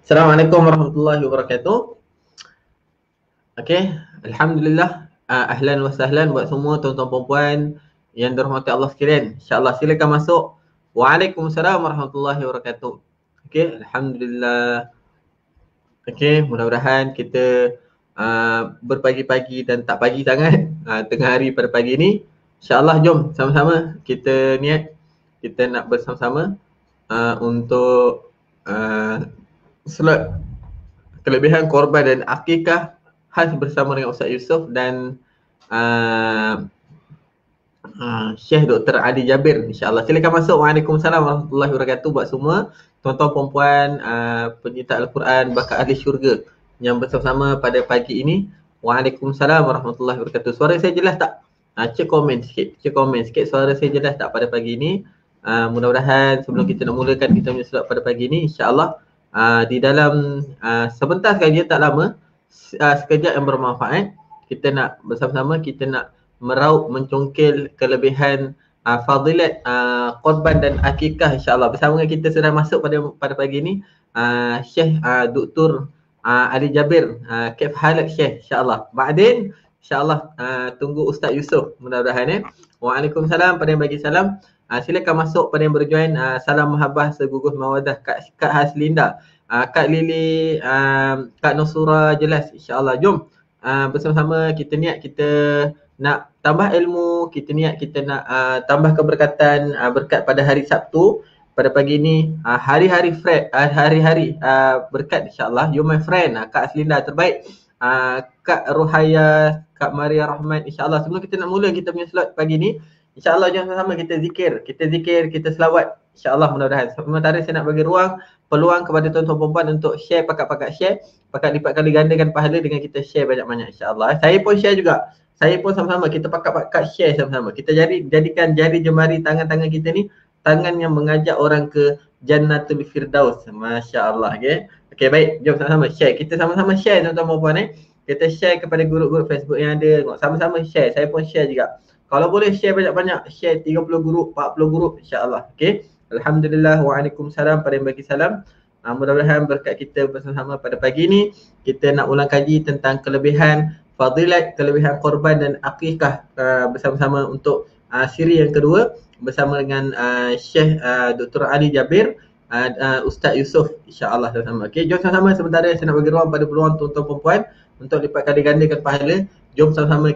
Assalamualaikum warahmatullahi wabarakatuh. Okey, alhamdulillah. Ahlan wa sahlan buat semua tuan-tuan puan-puan yang dirahmati Allah sekalian. InsyaAllah silakan masuk. Waalaikumsalam warahmatullahi wabarakatuh. Okey, alhamdulillah. Okey, mudah-mudahan kita berpagi-pagi dan tak pagi sangat tengah hari pada pagi ini. InsyaAllah jom sama-sama kita niat kita nak bersama-sama untuk solat kelebihan korban dan akikah khas bersama dengan Ustaz Yusof dan Syekh Dr. Ali Jabir, insyaAllah. Silakan masuk. Waalaikumsalam warahmatullahi wabarakatuh buat semua tuan-tuan perempuan pencinta Al-Quran bakat ahli syurga yang bersama-sama pada pagi ini. Waalaikumsalam warahmatullahi wabarakatuh. Suara saya jelas tak? Cek komen sikit suara saya jelas tak pada pagi ini. Mudah-mudahan sebelum kita nak mulakan kita punya solat pada pagi ini, insyaAllah di dalam sebentar saja, tak lama, sekejap yang bermanfaat, kita nak bersama-sama kita nak meraup mencongkel kelebihan fadilat korban dan akikah, insyaAllah. Bersama dengan kita sudah masuk pada pagi ini Syekh Dr. Ali Jabir. Kaif halak Syekh, insyaAllah. Ba'din insyaAllah tunggu Ustaz Yusof mudah-mudahan. Waalaikumsalam pada yang bagi salam. Silakan masuk pada yang berjoin. Salam mahabbah segugus mawadah Kak Haslinda, Kak Lili, Kak Nusura, jelas insyaAllah. Jom bersama-sama kita niat kita nak tambah ilmu, kita niat kita nak tambah keberkatan, berkat pada hari Sabtu pada pagi ini, hari-hari berkat insyaAllah. You my friend, Kak Haslinda terbaik, Kak Ruhaya, Kak Maria Rahmat, insyaAllah. Sebelum kita nak mula kita punya slot pagi ni, insyaAllah jom sama-sama kita zikir, kita selawat, insyaAllah. Mudah-mudahan sementara saya nak bagi peluang kepada tuan-tuan perempuan untuk share, pakat lipat kali gandakan pahala dengan kita share banyak-banyak, insyaAllah. Saya pun share juga, saya pun sama-sama kita pakat share sama-sama. Kita jadikan jari jemari tangan-tangan kita ni tangan yang mengajak orang ke Jannatul Firdaus, masya-Allah. Okey, baik, jom sama-sama share. Kita sama-sama share tuan-tuan perempuan. Kita share kepada grup-grup Facebook yang ada, sama-sama share. Saya pun share juga. Kalau boleh share banyak-banyak, share 30 grup, 40 grup, insyaAllah. Okey. Alhamdulillah. Waalaikumsalam pada yang bagi salam. Mudah-mudahan berkat kita bersama-sama pada pagi ini, kita nak ulang kaji tentang kelebihan fadilat, kelebihan korban dan akikah bersama-sama untuk siri yang kedua bersama dengan Syekh Dr. Ali Jabir, Ustaz Yusof, insyaAllah sama-sama. Okey, jom sama-sama sementara saya nak bagi ruang pada peluang tuan-tuan perempuan untuk lipat kali gandakan pahala. Jom sama-sama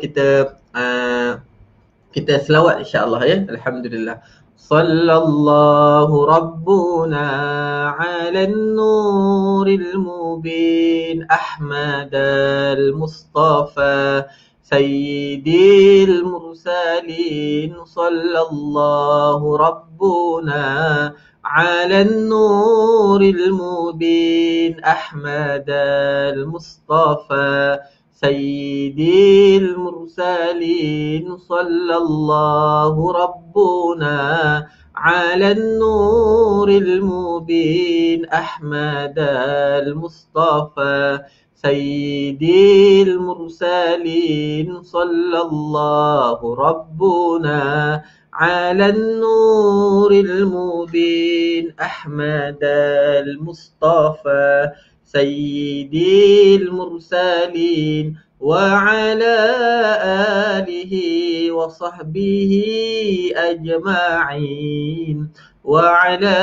kita selawat insyaAllah ya. Alhamdulillah. Sallallahu Rabbuna ala nuril mubin Ahmad al-Mustafa Sayyidil Mursalin. Sallallahu Rabbuna ala nuril mubin Ahmad al-Mustafa Sayyidil Mursalin. Sallallahu Rabbuna ala nuril mubin Ahmad al-Mustafa Sayyidil Mursalin. Sallallahu Rabbuna ala nuril mubin Ahmad al-Mustafa Sayyidil Mursalin wa ala alihi wa sahbihi ajma'in wa ala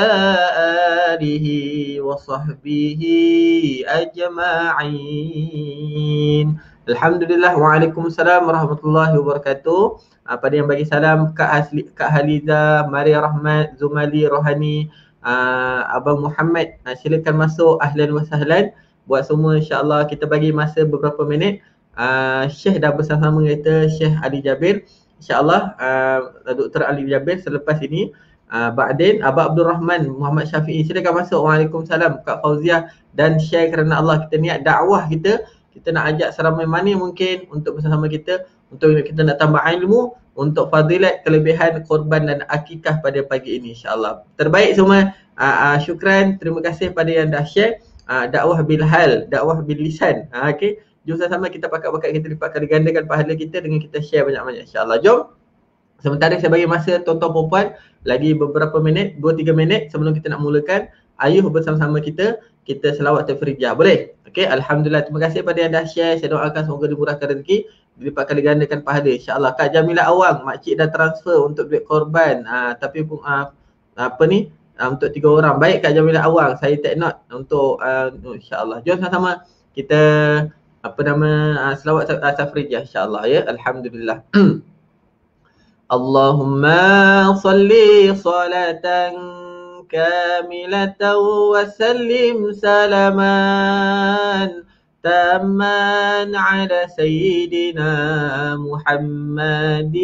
alihi wa sahbihi ajma'in. Alhamdulillah. Waalaikumsalam warahmatullahi wabarakatuh. Pada yang bagi salam Kak Haliza, Maria Rahmat, Zumali Rohani, Abang Muhammad, silakan masuk. Ahlan wa sahlan buat semua, insyaAllah. Kita bagi masa beberapa minit. Syekh dah bersama kita, Syekh Ali Jabir, insyaAllah. Dr. Ali Jabir selepas ini. Ba'din Abang Abdul Rahman Muhammad Syafi'i, silakan masuk. Waalaikumsalam Kak Fauziah. Dan share kerana Allah, kita niat dakwah kita nak ajak seramai mana mungkin untuk bersama kita, untuk kita nak tambah ilmu untuk fadilat kelebihan korban dan akikah pada pagi ini, insyaAllah. Terbaik semua. Syukran, terima kasih pada yang dah share. Dakwah bil hal, dakwah bil lisan. Okey, jom sama-sama kita pakat-pakat kita lipat kali gandakan pahala kita dengan kita share banyak-banyak, insyaAllah. Jom Sementara saya bagi masa tuan-tuan perempuan lagi beberapa minit, 2-3 minit sebelum kita nak mulakan. Ayuh bersama-sama kita selawat tafrijah. Boleh? Okey, alhamdulillah. Terima kasih pada yang dah share. Saya doakan semoga dimurahkan rezeki, dilipat kali gandakan pahala insya-Allah. Kak Jamilah Awang, makcik dah transfer untuk duit korban. Tapi pun apa ni? Untuk 3 orang. Baik Kak Jamilah Awang, saya take note untuk insya-Allah. Jom sama-sama kita selawat tafrijah insya-Allah ya. Alhamdulillah. Allahumma salli salatan kamilatan wa sallim salaman tamman ala sayyidina Muhammadin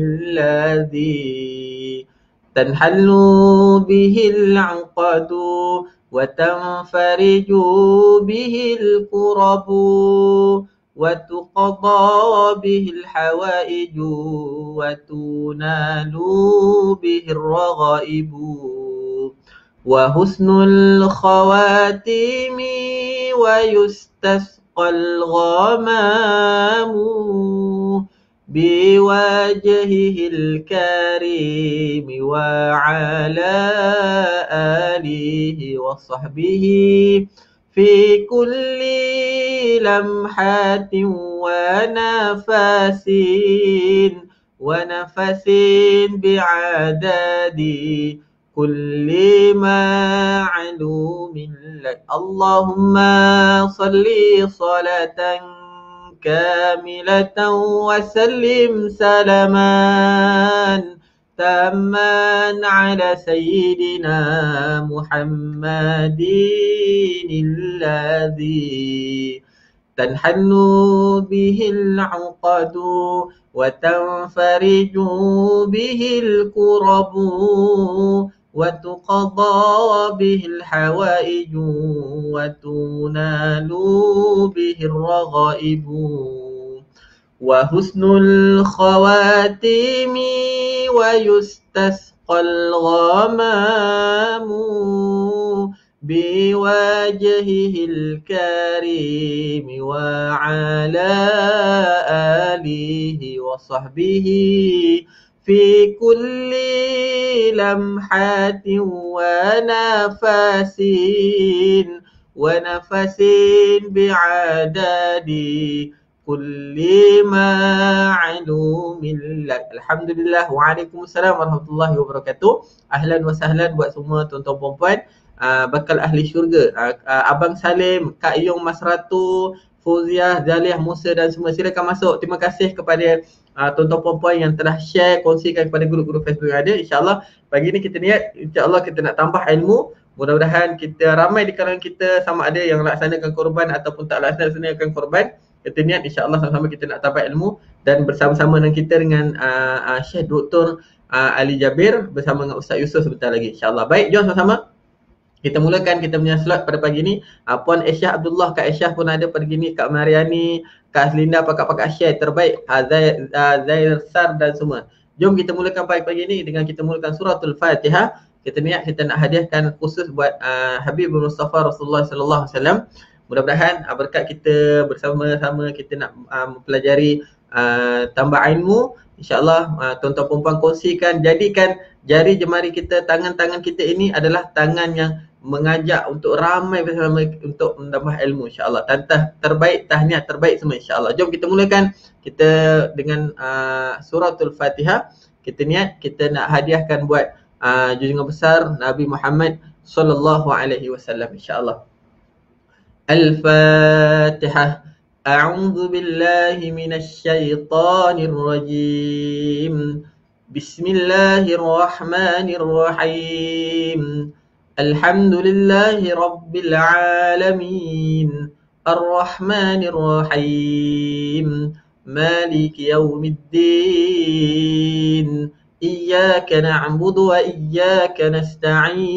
alladhi tanhallu bihil 'uqadu wa tanfariju bihil qurabu وتقضى به الحوائج وتنال به الرغائب وحسن الخواتيم ويستسقى الغمام بوجهه الكريم وعلى آله وصحبه في كل لمحة ونفس بعدد كل معلوم لك اللهم صل صلاة كاملة وسلم سلاما تاما على سيدنا محمد الذي تنحن به العقد وتنفرج به الكرب وتقضى به الحوائج وتنال به الرغائب وحسن الخواتيم ويستسقى الغمام بوجهه الكريم وعلى آله وصحبه في كل لمحة ونفس بعدد كل معلوم لك. Alhamdulillah. Waalaikumsalam warahmatullahi wabarakatuh. Ahlan wa sahlan buat semua tuan-tuan puan-puan. Bakal ahli syurga, Abang Salim, Kak Yung Mas Ratu, Fauziah, Zaliah, Musa dan semua, silakan masuk. Terima kasih kepada tuan-tuan puan-puan yang telah share, kongsikan kepada grup-grup Facebook yang ada. InsyaAllah pagi ni kita niat, insyaAllah kita nak tambah ilmu. Mudah-mudahan kita ramai di kalangan kita, sama ada yang laksanakan korban ataupun tak laksanakan korban. Kita niat insyaAllah sama-sama kita nak tambah ilmu, dan bersama-sama dengan kita dengan Syekh Dr. Ali Jabir bersama dengan Ustaz Yusof sebentar lagi insyaAllah. Baik, jom sama-sama kita mulakan kita punya slot pada pagi ni. Puan Aisyah Abdullah, Kak Aisyah pun ada pagi ni, Kak Mariani, Kak Aslinda, pakak-pakak share terbaik, Zair Sar dan semua. Jom kita mulakan pagi-pagi ni dengan kita mulakan suratul Fatihah. Kita niat kita nak hadiahkan khusus buat Habib Mustafa Rasulullah sallallahu alaihi wasallam. Mudah-mudahan berkat kita bersama-sama kita nak mempelajari tambah ilmu. InsyaAllah tuan-tuan perempuan kongsikan, jadikan jari jemari kita, tangan-tangan kita ini adalah tangan yang mengajak untuk ramai bersama untuk menambah ilmu insyaAllah. Tantah terbaik, tahniah terbaik semua insyaAllah. Jom kita mulakan kita dengan suratul Fatihah. Kita niat kita nak hadiahkan buat junjungan besar Nabi Muhammad sallallahu alaihi wasallam insyaAllah. Al-Fatihah. A'udzu billahi minasy syaithanir rajim. Bismillahirrahmanirrahim. Alhamdulillahi rabbil alamin. Ar-Rahmanir Rahim. Maliki yaumiddin. Iyyaka na'budu wa iyyaka nasta'in.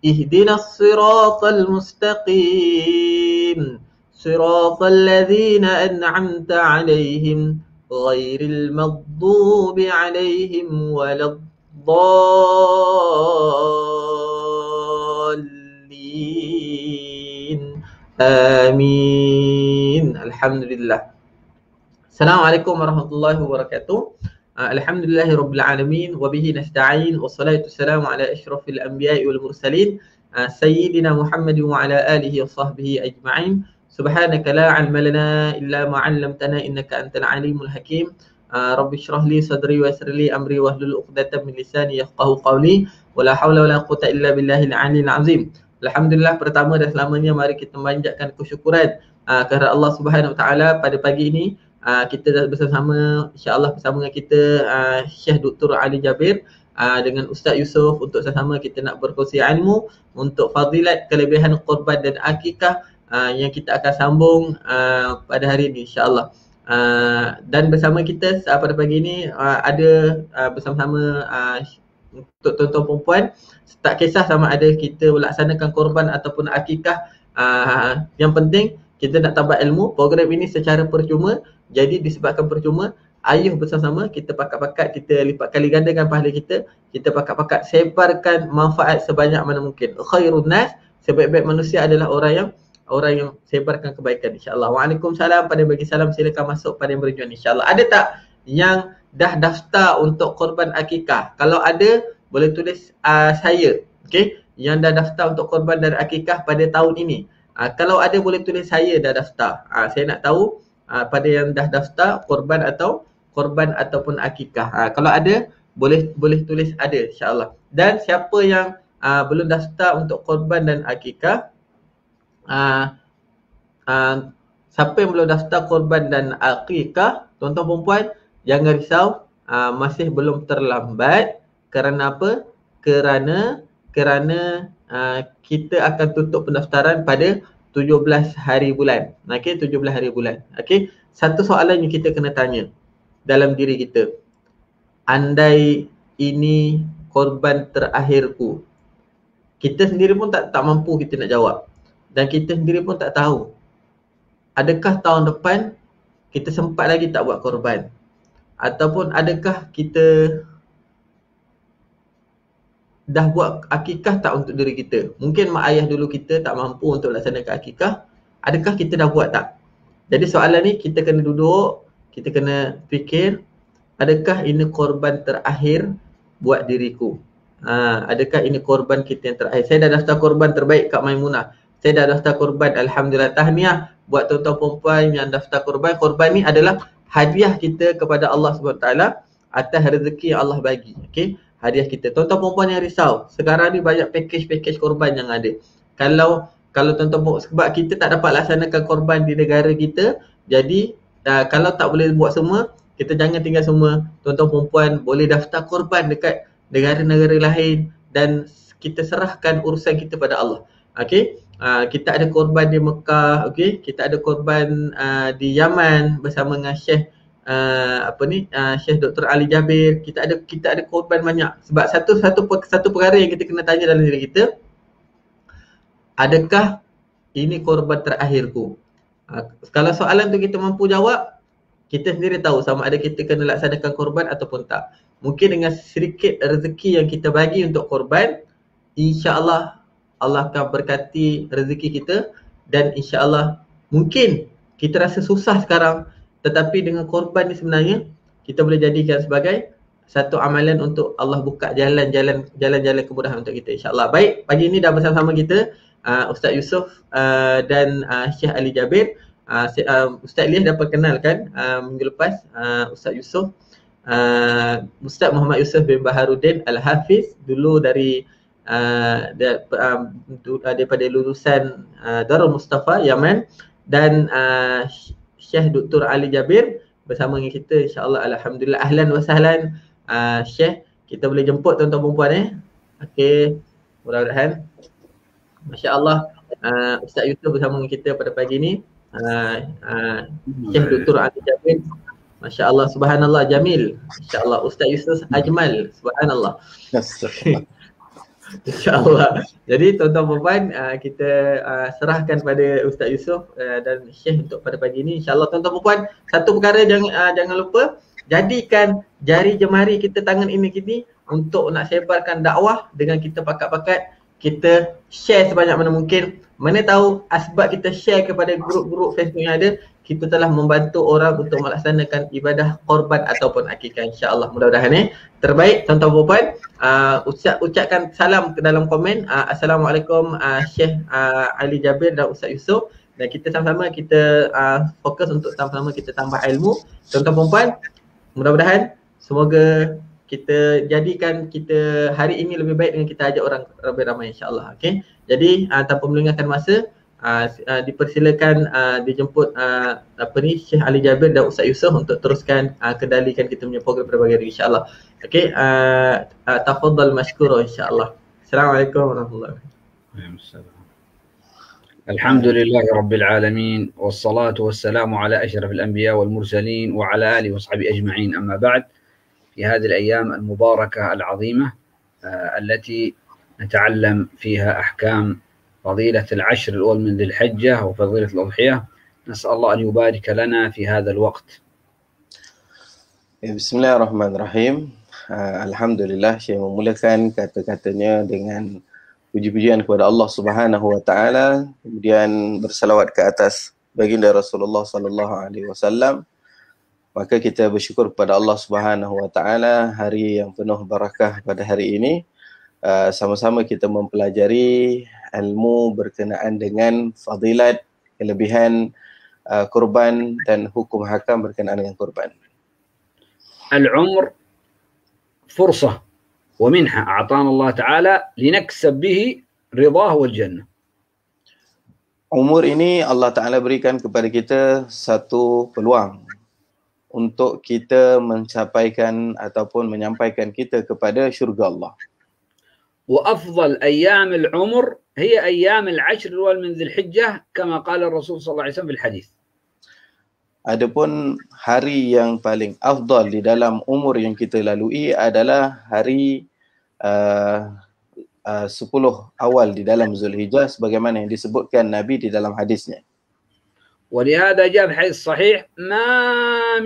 Ihdinas siratal mustaqim. Siratal ladzina an'amta 'alaihim ghairil maghdubi 'alaihim waladdallin. Amin. Alhamdulillah. Assalamualaikum warahmatullahi wabarakatuh. Alhamdulillahirabbil alamin wa bihi nasta'in wassalatu wassalamu ala asyrafil anbiya'i wal mursalin sayyidina Muhammadin wa ala alihi wa sahbihi ajma'in. Subhanaka la 'ilma lana illa ma 'allamtana innaka antal alimul hakim. Rabbi shrah li sadri wa yassir li amri wahlul 'uqdatam min lisani yafqahu qawli wa la haula wa la quwwata illa billahil 'aliyyil 'azim. Alhamdulillah, pertama dan selamanya mari kita memanjatkan kesyukuran kepada Allah Subhanahu wa taala pada pagi ini. Kita dah bersama, insya-Allah bersama dengan kita Syekh Dr. Ali Jabir dengan Ustaz Yusof untuk sama-sama kita nak berkongsi ilmu untuk fadilat kelebihan korban dan akikah yang kita akan sambung pada hari ini insya-Allah. Dan bersama kita pada pagi ini ada bersama-sama untuk tuan-tuan perempuan, tak kisah sama ada kita melaksanakan korban ataupun akikah, yang penting kita nak tambah ilmu. Program ini secara percuma, jadi disebabkan percuma, ayuh bersama-sama kita pakat-pakat, kita lipat kali gandakan pahala kita pakat-pakat sebarkan manfaat sebanyak mana mungkin. Khairun nas, sebaik-baik manusia adalah orang yang sebarkan kebaikan insya-Allah. Waalaikumsalam, pada bagi salam, silakan masuk pada yang berjuang insya-Allah. Ada tak yang dah daftar untuk korban akikah? Kalau ada, boleh tulis saya, okey, yang dah daftar untuk korban dan akikah pada tahun ini. Kalau ada boleh tulis saya dah daftar. Saya nak tahu pada yang dah daftar korban ataupun akikah. Kalau ada boleh tulis ada insya-Allah. Dan siapa yang belum daftar untuk korban dan akikah, siapa yang belum daftar korban dan akikah, tuan-tuan perempuan jangan risau, masih belum terlambat. Kerana apa? Kerana kita akan tutup pendaftaran pada 17 hari bulan. Okey, 17 hari bulan. Okey, satu soalan yang kita kena tanya dalam diri kita. Andai ini korban terakhirku. Kita sendiri pun tak mampu kita nak jawab. Dan kita sendiri pun tak tahu, adakah tahun depan kita sempat lagi tak buat korban? Ataupun adakah kita dah buat akikah tak untuk diri kita? Mungkin mak ayah dulu kita tak mampu untuk laksanakan akikah. Adakah kita dah buat tak? Jadi soalan ni kita kena duduk, kita kena fikir, adakah ini korban terakhir buat diriku? Adakah ini korban kita yang terakhir? Saya dah daftar korban terbaik Kak Maimunah. Saya dah daftar korban, alhamdulillah. Tahniah buat tuan-tuan perempuan yang daftar korban. Korban ni adalah hadiah kita kepada Allah SWT atas rezeki yang Allah bagi. Okey, hadiah kita. Tuan-tuan perempuan yang risau, sekarang ni banyak package korban yang ada. Kalau tuan-tuan perempuan, sebab kita tak dapat laksanakan korban di negara kita, jadi kalau tak boleh buat semua, kita jangan tinggal semua. Tuan-tuan perempuan boleh daftar korban dekat negara-negara lain dan kita serahkan urusan kita pada Allah. Okey, kita ada korban di Mekah, okey, kita ada korban di Yaman bersama dengan Syekh Syekh Dr. Ali Jabir. Kita ada korban banyak. Sebab satu perkara yang kita kena tanya dalam diri kita, adakah ini korban terakhirku? Kalau soalan tu kita mampu jawab, kita sendiri tahu sama ada kita kena laksanakan korban ataupun tak. Mungkin dengan sedikit rezeki yang kita bagi untuk korban, insya-Allah Allah akan berkati rezeki kita. Dan insya-Allah mungkin kita rasa susah sekarang, tetapi dengan korban ni sebenarnya kita boleh jadikan sebagai satu amalan untuk Allah buka jalan-jalan kemudahan untuk kita insya-Allah. Baik, pagi ini dah bersama-sama kita Ustaz Yusof dan Syekh Ali Jabir. Ustaz Ilyas dah perkenalkan minggu lepas. Ustaz Yusof, Ustaz Muhammad Yusof bin Baharuddin Al-Hafiz, dulu dari daripada lulusan Darul Mustafa Yaman, dan Syekh Dr. Ali Jabir bersama dengan kita insya-Allah. Alhamdulillah, ahlan wa sahlan Syekh. Kita boleh jemput tuan-tuan perempuan Okey, mudah-mudahan masya-Allah Ustaz Yusof bersama dengan kita pada pagi ni. Syekh Dr. Ali Jabir, masya-Allah, subhanallah jamil. Insya-Allah Ustaz Yusof ajmal, subhanallah. InsyaAllah. Jadi tuan-tuan perempuan, kita serahkan pada Ustaz Yusof dan Syekh untuk pada pagi ini. InsyaAllah tuan-tuan perempuan, satu perkara jangan lupa, jadikan jari jemari kita tangan ini untuk nak sebarkan dakwah dengan kita pakat-pakat. kita share sebanyak mana mungkin. Mana tahu asbab kita share kepada grup-grup Facebook yang ada, kita telah membantu orang untuk melaksanakan ibadah korban ataupun akikah, insya-Allah. Mudah-mudahan terbaik tuan-tuan puan-puan. Ucapkan salam ke dalam komen. Assalamualaikum Syekh Ali Jabir dan Ustaz Yusof, dan kita sama-sama kita fokus untuk sama-sama kita tambah ilmu. Tuan-tuan puan-puan, mudah-mudahan semoga kita jadikan kita hari ini lebih baik dengan kita ajak orang lebih ramai, insya-Allah. Okey. Jadi tanpa melengahkan masa, dipersilakan dijemput Syekh Ali Jabir dan Ustaz Yusof untuk teruskan kendalikan kita punya program berbagai hari, insya-Allah. Okey, tafadhal mashkura, insya-Allah. Assalamualaikum warahmatullahi wabarakatuh. الحمد لله رب العالمين والصلاة والسلام على أشرف الأنبياء والمرسلين وعلى آله وصحبه أجمعين. أما بعد، في هذه الأيام المباركة العظيمة التي نتعلم فيها أحكام فضيلة العشر الأول من ذي الحجة وفضيلة الأضحية، نسأل الله أن يبارك لنا في هذا الوقت. بسم الله الرحمن الرحيم. Alhamdulillah, Syekh memulakan kata-katanya dengan puji-pujian kepada Allah Subhanahu wa taala, kemudian bersalawat ke atas baginda Rasulullah sallallahu alaihi wasallam. Maka kita bersyukur kepada Allah Subhanahu wa taala, hari yang penuh barakah pada hari ini. Sama-sama kita mempelajari ilmu berkenaan dengan fadilat, kelebihan kurban dan hukum hakam berkenaan dengan kurban. Al-umr fursah wa minha a'tana Allah Ta'ala linaksab bihi ridhah wal jannah. Umur ini Allah Ta'ala berikan kepada kita satu peluang untuk kita mencapaikan ataupun menyampaikan kita kepada syurga Allah. وأفضل أيام العمر هي أيام العشر الأول من ذي الحجة كما قال الرسول صلى الله عليه وسلم في الحديث. Adapun hari yang paling afdal di dalam umur yang kita lalui adalah hari 10 awal di dalam Zulhijjah sebagaimana yang disebutkan Nabi di dalam hadisnya. ولهذا جاء في الحديث الصحيح ما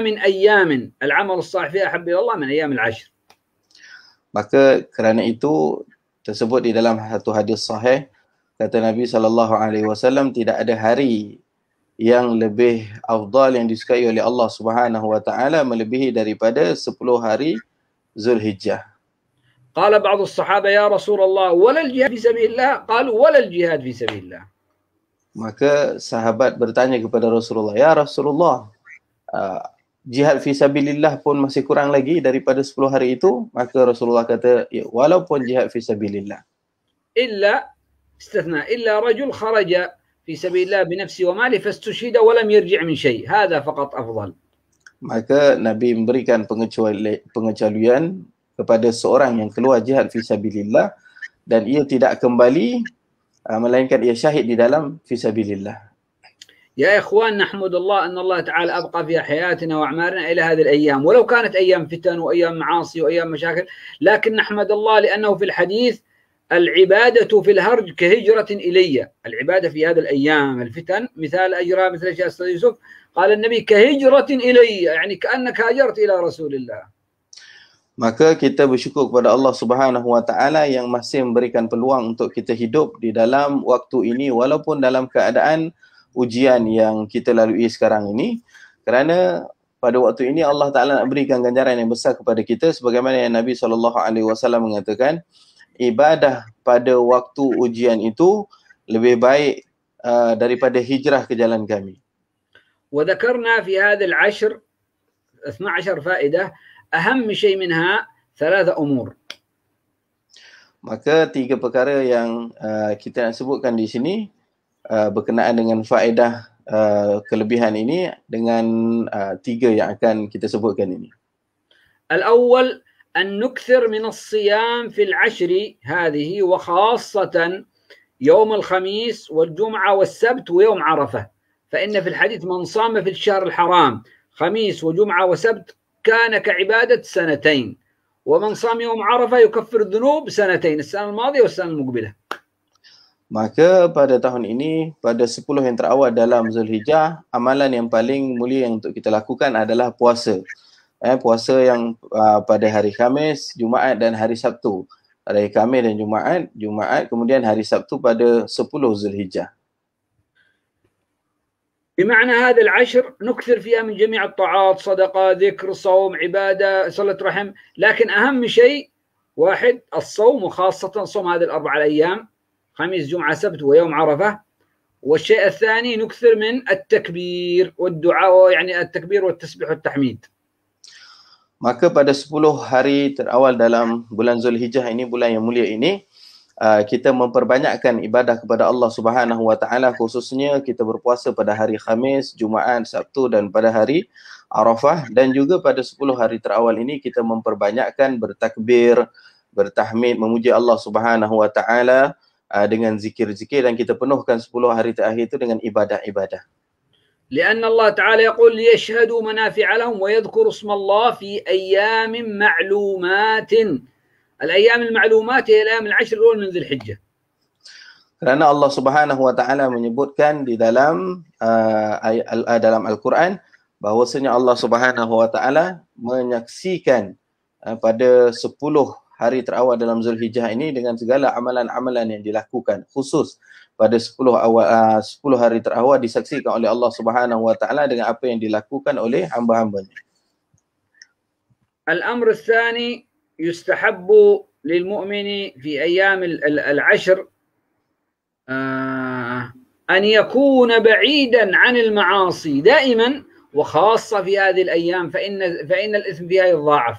من أيام العمل الصالح فيها أحب إلى الله من أيام العشر. Maka kerana itu tersebut di dalam satu hadis sahih, kata Nabi SAW, tidak ada hari yang lebih afdal yang disukai oleh Allah Subhanahu wa taala melebihi daripada 10 hari Zulhijjah. قال بعض الصحابة يا رسول الله ولا الجهاد في سبيل الله؟ قالوا ولا الجهاد في سبيل الله. Maka sahabat bertanya kepada Rasulullah, ya Rasulullah, jihad fi sabilillah pun masih kurang lagi daripada 10 hari itu? Maka Rasulullah kata, ya, walaupun jihad fi sabilillah. إلا استثناء إلا رجل خرج في سبيل الله بنفسه وماله فاستشهد ولم يرجع من شيء، هذا فقط أفضل. Maka Nabi memberikan pengecualian kepada seorang yang keluar jihad fi sabilillah dan ia tidak kembali melainkan ia syahid di dalam fi sabilillah. يا إخوان نحمد الله أن الله تعالى أبقى في حياتنا وأعمارنا إلى هذه الأيام، ولو كانت أيام فتن وأيام معاصي وأيام مشاكل، لكن نحمد الله لأنه في الحديث العبادة في الهرج كهجرة إلي. العبادة في هذه الأيام الفتن مثال أجرى مثل شيء أستاذ يوسف، قال النبي كهجرة إلي، يعني كأنك هاجرت إلى رسول الله. Maka kita bersyukur kepada Allah Subhanahu wa taala yang masih memberikan peluang untuk kita hidup di dalam waktu ini walaupun dalam keadaan ujian yang kita lalui sekarang ini, kerana pada waktu ini Allah Taala nak berikan ganjaran yang besar kepada kita sebagaimana yang Nabi SAW mengatakan, ibadah pada waktu ujian itu lebih baik daripada hijrah ke jalan kami. وذكرنا في هذا العشر 12 فائدة، أهم شيء منها 3 أمور. Maka 3 perkara yang kita nak sebutkan di sini berkenaan dengan faedah kelebihan ini dengan 3 yang akan kita sebutkan ini. الأول أن نكثر من الصيام في العشر هذه وخاصة يوم الخميس والجمعة والسبت ويوم عرفة، فإن في الحديث من صام في الشهر الحرام خميس وجمعة وسبت كان كعبادة سنتين، ومن صام يوم عرفة يكفر الذنوب سنتين، السنة الماضية والسنة المقبلة. Maka pada tahun ini, pada 10 yang terawal dalam Zulhijjah, amalan yang paling mulia yang untuk kita lakukan adalah puasa. Puasa yang pada hari Khamis, Jumaat dan hari Sabtu. hari Khamis dan Jumaat, kemudian hari Sabtu pada 10 Zulhijjah. بمعنى هذا العشر نكثر فيها من جميع الطاعات، صدقة، ذكر، صوم، عبادة، صلة رحم، لكن أهم شيء واحد الصوم، وخاصة صوم هذه الأربع الأيام، خميس جمعة سبت ويوم عرفة. والشيء الثاني نكثر من التكبير والدعاء، يعني التكبير والتسبيح والتحميد. Maka pada 10 hari terawal dalam bulan Zulhijjah ini, bulan yang mulia ini, kita memperbanyakkan ibadah kepada Allah Subhanahu wa taala, khususnya kita berpuasa pada hari Khamis, Jumaat, Sabtu dan pada hari Arafah, dan juga pada 10 hari terawal ini kita memperbanyakkan bertakbir, bertahmid, memuji Allah Subhanahu wa taala dengan zikir-zikir, dan kita penuhkan 10 hari terakhir itu dengan ibadah-ibadah. لأن الله تعالى يقول ليشهدوا منافع لهم ويذكروا اسم الله في أيام معلومات. الأيام المعلومات هي الأيام العشر الأول من ذي الحجة. Kerana Allah Subhanahu wa taala menyebutkan di dalam dalam Al-Quran bahwasanya Allah Subhanahu wa taala menyaksikan pada 10 hari terawal dalam Zulhijjah ini dengan segala amalan-amalan yang dilakukan, khusus pada 10 hari terawal disaksikan oleh Allah Subhanahu wa taala dengan apa yang dilakukan oleh hamba-hambanya. الأمر الثاني يستحب للمؤمن في أيام العشر أن يكون بعيدا عن المعاصي دائما، وخاصة في هذه الأيام فإن الإثم فيها يضاعف.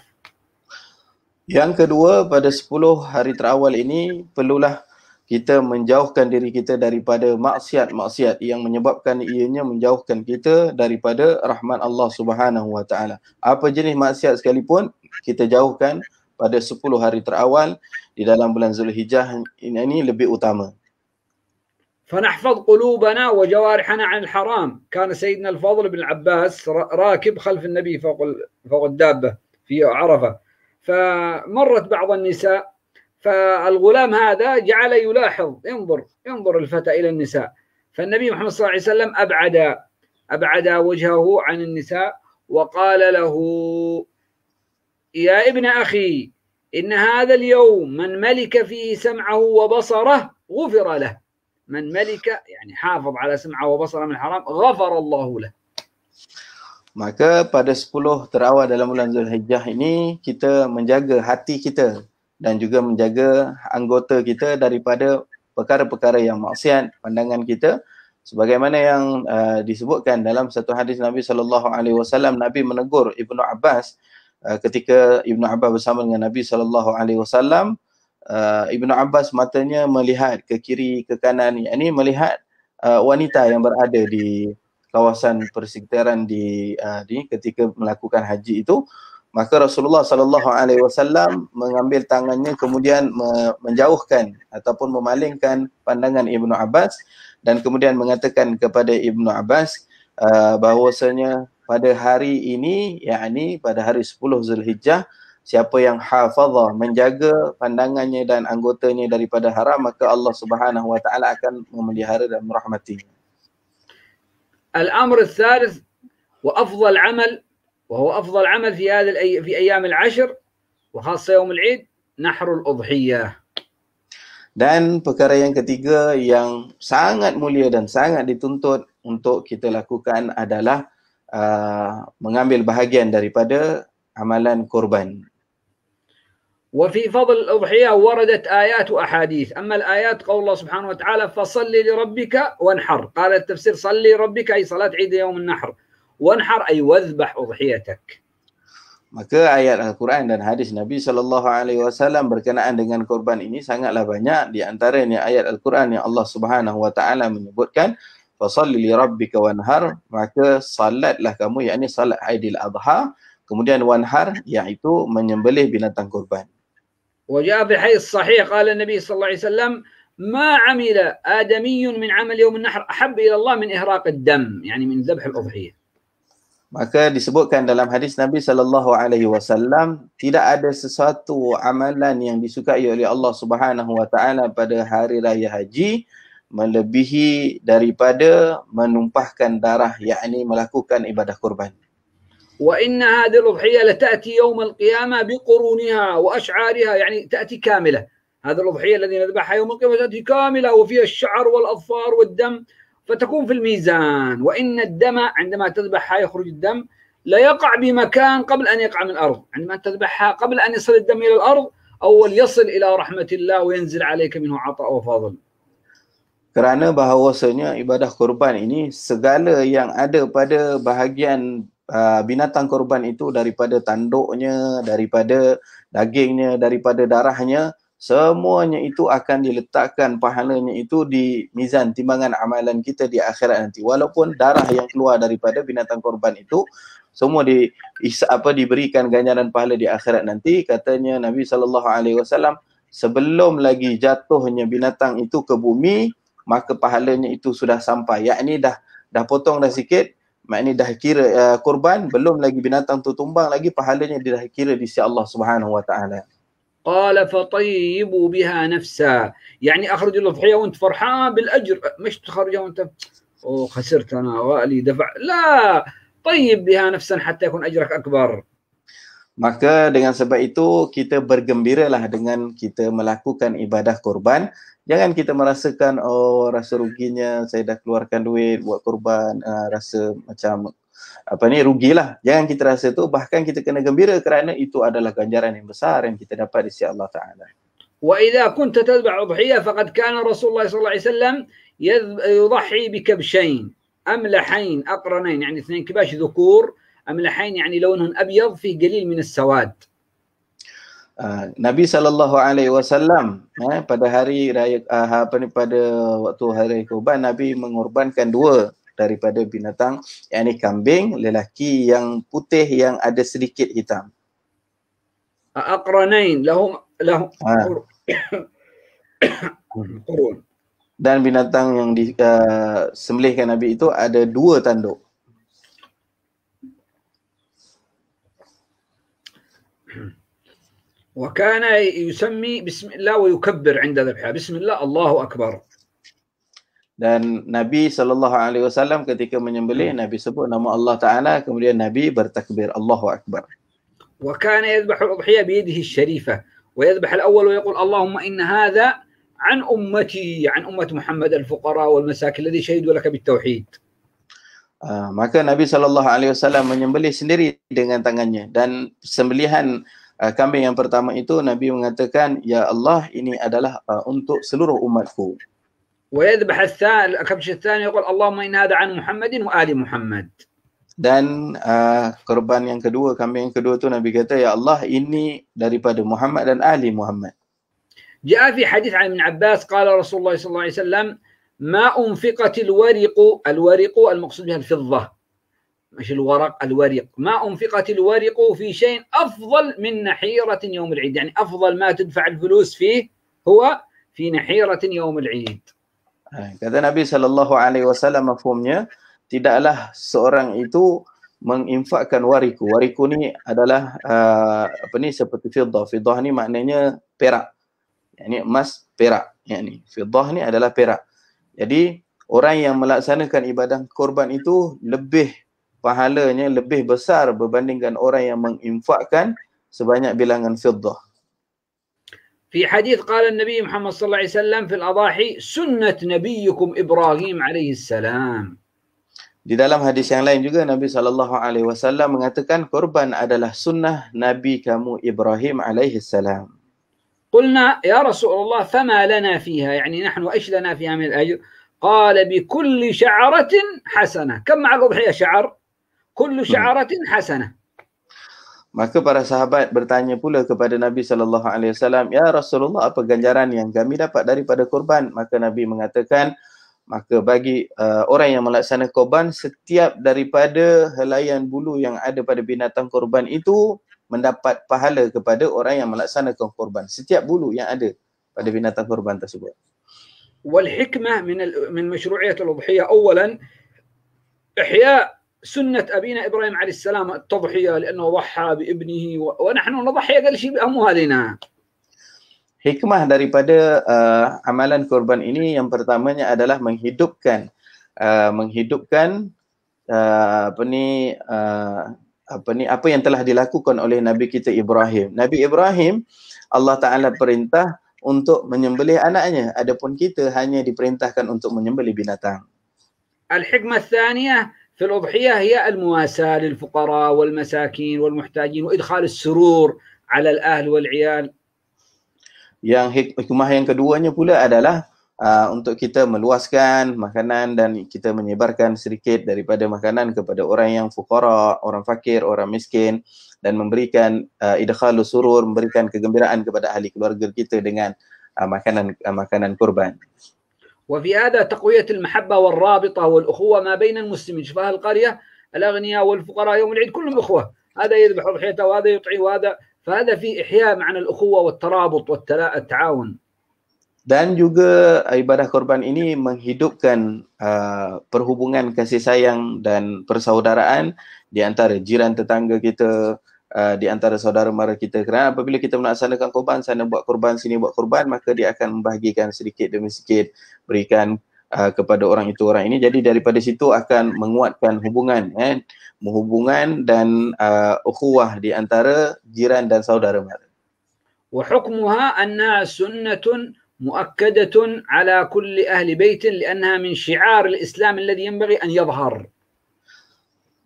Yang kedua, pada 10 hari terawal ini perlulah kita menjauhkan diri kita daripada maksiat-maksiat yang menyebabkan ianya menjauhkan kita daripada rahmat Allah Subhanahu wa taala. Apa jenis maksiat sekalipun kita jauhkan pada 10 hari terawal di dalam bulan Zulhijjah ini lebih utama. فنحفظ قلوبنا وجوارحنا عن الحرام. كان سيدنا الفضل بن العباس راكب خلف النبي فوق الدابة في عرفة، فمرت بعض النساء، فالغلام هذا جعل يلاحظ، ينظر الفتى إلى النساء، فالنبي محمد صلى الله عليه وسلم أبعد وجهه عن النساء وقال له: يا ابن أخي، إن هذا اليوم من ملك فيه سمعه وبصره غفر له. من ملك يعني حافظ على سمعه وبصره من الحرام غفر الله له. Maka pada 10 terawal dalam bulan Zulhijjah ini kita menjaga hati kita dan juga menjaga anggota kita daripada perkara-perkara yang maksiat, pandangan kita, sebagaimana yang disebutkan dalam satu hadis Nabi SAW. Nabi menegur Ibnu Abbas ketika Ibnu Abbas bersama dengan Nabi SAW. Ibnu Abbas matanya melihat ke kiri ke kanan, yakni melihat wanita yang berada di kawasan persekitaran di ketika melakukan haji itu. Maka Rasulullah SAW mengambil tangannya kemudian menjauhkan ataupun memalingkan pandangan Ibnu Abbas, dan kemudian mengatakan kepada Ibnu Abbas bahwasanya pada hari ini, yakni pada hari 10 Zulhijjah, siapa yang hafazah, menjaga pandangannya dan anggotanya daripada haram, maka Allah Subhanahu wa taala akan memelihara dan merahmatinya. الأمر الثالث وأفضل عمل، وهو أفضل عمل في أيام العشر وخاصة يوم العيد، نحر الأضحية. Dan perkara yang ketiga yang sangat mulia dan sangat dituntut untuk kita lakukan adalah mengambil bahagian daripada amalan korban. وفي فضل الأضحية وردت آيات وأحاديث. أما الآيات قول الله سبحانه وتعالى: فصل لربك وانحر. قال التفسير: صل لربك أي صلاة عيد يوم النحر، وانحر أي واذبح أضحيتك. Maka ayat Al-Quran dan hadis Nabi SAW berkenaan dengan korban ini sangatlah banyak. Di antaranya ayat Al-Quran yang Allah Subhanahu wa taala menyebutkan fasalli li rabbika wanhar, maka salatlah kamu, yakni salat Aidil Adha, kemudian wanhar iaitu menyembelih binatang korban. وجاء في الحديث الصحيح قال النبي صلى الله عليه وسلم: ما عمل آدمي من عمل يوم النحر أحب إلى الله من إهراق الدم، يعني من ذبح الأضحية. Maka disebutkan dalam hadis Nabi SAW, tidak ada sesuatu amalan yang disukai oleh Allah Subhanahu wa taala pada hari raya haji melebihi daripada menumpahkan darah, yakni melakukan ibadah korban. وإن هذه الأضحية لتأتي يوم القيامة بقرونها وأشعارها، يعني تأتي كاملة، هذا الأضحية الذي نذبحها يوم القيامة تأتي كاملة وفيها الشعر والأظفار والدم، فتكون في الميزان. وإن الدم عندما تذبحها يخرج الدم لا يقع بمكان قبل أن يقع من الأرض، عندما تذبحها قبل أن يصل الدم إلى الأرض أول يصل إلى رحمة الله وينزل عليك منه عطاء وفضل. Kerana bahawasanya ibadah korban ini segala yang ada pada bahagian binatang korban itu, daripada tanduknya, daripada dagingnya, daripada darahnya, semuanya itu akan diletakkan pahalanya itu di mizan timbangan amalan kita di akhirat nanti. Walaupun darah yang keluar daripada binatang korban itu semua diberikan ganjaran pahala di akhirat nanti. Katanya Nabi SAW, sebelum lagi jatuhnya binatang itu ke bumi, maka pahalanya itu sudah sampai. Yakni dah potong dah sikit, maknanya dah kira korban, belum lagi binatang tu tumbang lagi, pahalanya dah kira di sisi Allah Subhanahu wa taala. قال فطيبوا بها نفسا، يعني اخرج الاضحيه وانت فرحان بالاجر، مش تخرجها وانت اوه خسرت انا والي دفع، لا، طيب بها نفسا حتى يكون اجرك اكبر. Maka dengan sebab itu kita bergembiralah dengan kita melakukan ibadah korban. Jangan kita merasakan oh rasa ruginya saya dah keluarkan duit buat korban, rasa macam rugilah. Jangan kita rasa tu, bahkan kita kena gembira kerana itu adalah ganjaran yang besar yang kita dapat di sisi Allah Taala. وإذا كنت تذبح أضحية فقد كان رسول الله صلى الله عليه وسلم يضحي بكبشين أملحين أقرنين، يعني 2 كباش ذكور أملحين، يعني لونهم أبيض فيه قليل من السواد. Nabi SAW pada hari raya pada waktu hari kurban, Nabi mengorbankan 2 daripada binatang, yakni kambing lelaki yang putih yang ada sedikit hitam. أقرنين لهم قرون. Dan binatang yang disembelihkan Nabi itu ada 2 tanduk. وكان يسمي بسم الله ويكبر عند ذبحها، بسم الله الله أكبر. Dan Nabi SAW ketika menyembelih, Nabi sebut nama Allah Ta'ala, kemudian Nabi bertakbir, Allahu Akbar. وكان يذبح الأضحية بيده الشريفة ويذبح الأول ويقول اللهم إن هذا عن أمتي، عن أمة محمد الفقراء والمساكين الذي شهدوا لك بالتوحيد. Maka Nabi SAW menyembelih sendiri dengan tangannya, dan sembelihan kambing yang pertama itu Nabi mengatakan, ya Allah, ini adalah untuk seluruh umatku. ويذبح الكبش الثاني يقول اللهم إن هذا عن محمد وآل محمد. Dan korban yang kedua, kambing yang kedua tu Nabi kata, ya Allah, ini daripada Muhammad dan ahli Muhammad. جاء في حديث عن ابن عباس قال رسول الله صلى الله عليه وسلم ما أنفقت الورق المقصود بها الفضة، مش الورق، الورق، ما أنفقت الورق في شيء أفضل من نحيرة يوم العيد، يعني أفضل ما تدفع الفلوس فيه هو في نحيرة يوم العيد. Kata Nabi SAW, mafhumnya, tidaklah seorang itu menginfakkan wariku. Wariku ni adalah seperti fiddah. Fiddah ni maknanya perak. Yani emas, perak. Yani fiddah ni adalah perak. Jadi orang yang melaksanakan ibadah korban itu lebih pahalanya lebih besar berbandingkan orang yang menginfakkan sebanyak bilangan fiddah. في حديث قال النبي محمد صلى الله عليه وسلم في الأضاحي سنة نبيكم إبراهيم عليه السلام. Di dalam hadis yang lain juga Nabi SAW mengatakan korban adalah sunnah Nabi kamu Ibrahim alaihi salam. قلنا يا رسول الله فما لنا فيها، يعني نحن ايش لنا فيها من الأجر؟ قال بكل شعرة حسنة. كم مع الأضحية شعر؟ كل شعرة حسنة. Maka para sahabat bertanya pula kepada Nabi SAW, ya Rasulullah, apa ganjaran yang kami dapat daripada korban? Maka Nabi mengatakan, maka bagi orang yang melaksanakan korban, setiap daripada helaian bulu yang ada pada binatang korban itu mendapat pahala kepada orang yang melaksanakan korban. Setiap bulu yang ada pada binatang korban tersebut. والحكمة من مشروعية الأضحية أولا إحياء سنة أبينا إبراهيم عليه السلام التضحية، لأنه ضحى بابنه ونحن نضحي أقل شيء بأموالنا. Hikmah daripada amalan korban ini yang pertamanya adalah menghidupkan apa yang telah dilakukan oleh Nabi kita Ibrahim. Nabi Ibrahim, Allah Ta'ala perintah untuk menyembelih anaknya, adapun kita hanya diperintahkan untuk menyembelih binatang. الحكمة الثانية في الأضحية هي المواساة للفقراء والمساكين والمحتاجين وإدخال السرور على الأهل والعيال. Yang hikmah yang keduanya pula adalah untuk kita meluaskan makanan dan kita menyebarkan sedikit daripada makanan kepada orang yang fuqara, orang fakir, orang miskin, dan memberikan idkhalus surur, memberikan kegembiraan kepada ahli keluarga kita dengan makanan kurban. وفي هذا تقوية المحبة والرابطة والأخوة ما بين المسلمين. شوف أهل القرية الأغنياء والفقراء يوم العيد كلهم أخوة، هذا يذبح أضحيته وهذا يطعي وهذا، فهذا في إحياء معنى الأخوة والترابط والتعاون. Dan juga ibadah korban ini menghidupkan perhubungan kasih sayang dan persaudaraan di antara jiran tetangga kita, di antara saudara mara kita. Kerana apabila kita melaksanakan korban, sana buat korban, sini buat korban, maka dia akan membahagikan sedikit demi sedikit, berikan kepada orang itu orang ini. Jadi daripada situ akan menguatkan hubungan, hubungan dan ukhuwah di antara jiran dan saudara mara. وحكمها أنها سنة مؤكدة على كل أهل بيت لأنها من شعار الإسلام الذي ينبغي أن يظهر.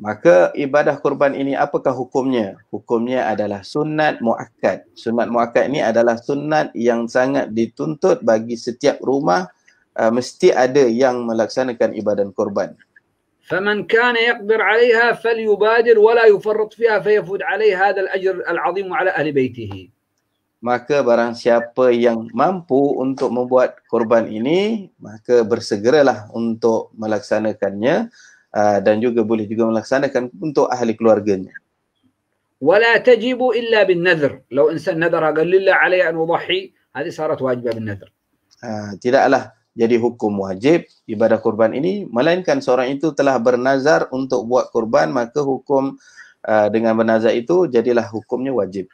Maka ibadah kurban ini apakah hukumnya? Hukumnya adalah sunat muakkad. Sunat muakkad ini adalah sunat yang sangat dituntut bagi setiap rumah, mesti ada yang melaksanakan ibadah kurban. فمن كان يقدر عليها فليبادر ولا يفرط فيها فيفوت عليه هذا الأجر العظيم على أهل بيته. Maka barang siapa yang mampu untuk membuat korban ini, maka bersegeralah untuk melaksanakannya, dan juga boleh juga melaksanakan untuk ahli keluarganya. ولا تجب إلا بالنذر. لو إنسان نذر قال لله علي أن أضحي هذه صارت واجبة بالنذر. Tidaklah jadi hukum wajib ibadah korban ini, melainkan seorang itu telah bernazar untuk buat korban, maka hukum dengan bernazar itu jadilah hukumnya wajib.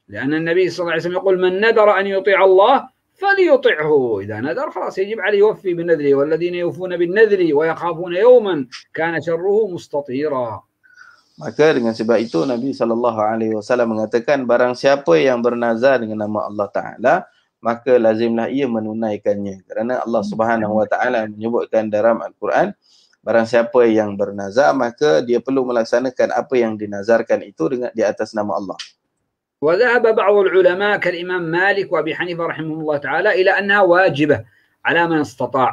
لأن النبي صلى الله عليه وسلم يقول من نذر أن يطيع الله فليطعه، إذا نذر خلاص يجب عليه يوفي بنذره، والذين يوفون بالنذر ويخافون يوما كان شره مستطيرا. Maka dengan sebab itu Nabi SAW mengatakan barang siapa yang bernazar dengan nama Allah Ta'ala, maka lazimlah ia menunaikannya. Kerana Allah Subhanahu Wa Ta'ala menyebutkan dalam Al-Quran, barang siapa yang bernazar maka dia perlu melaksanakan apa yang dinazarkan itu dengan di atas nama Allah. وذهب بعض العلماء كالإمام مالك وأبي حنيفة رحمه الله تعالى إلى أنها واجبة على من استطاع.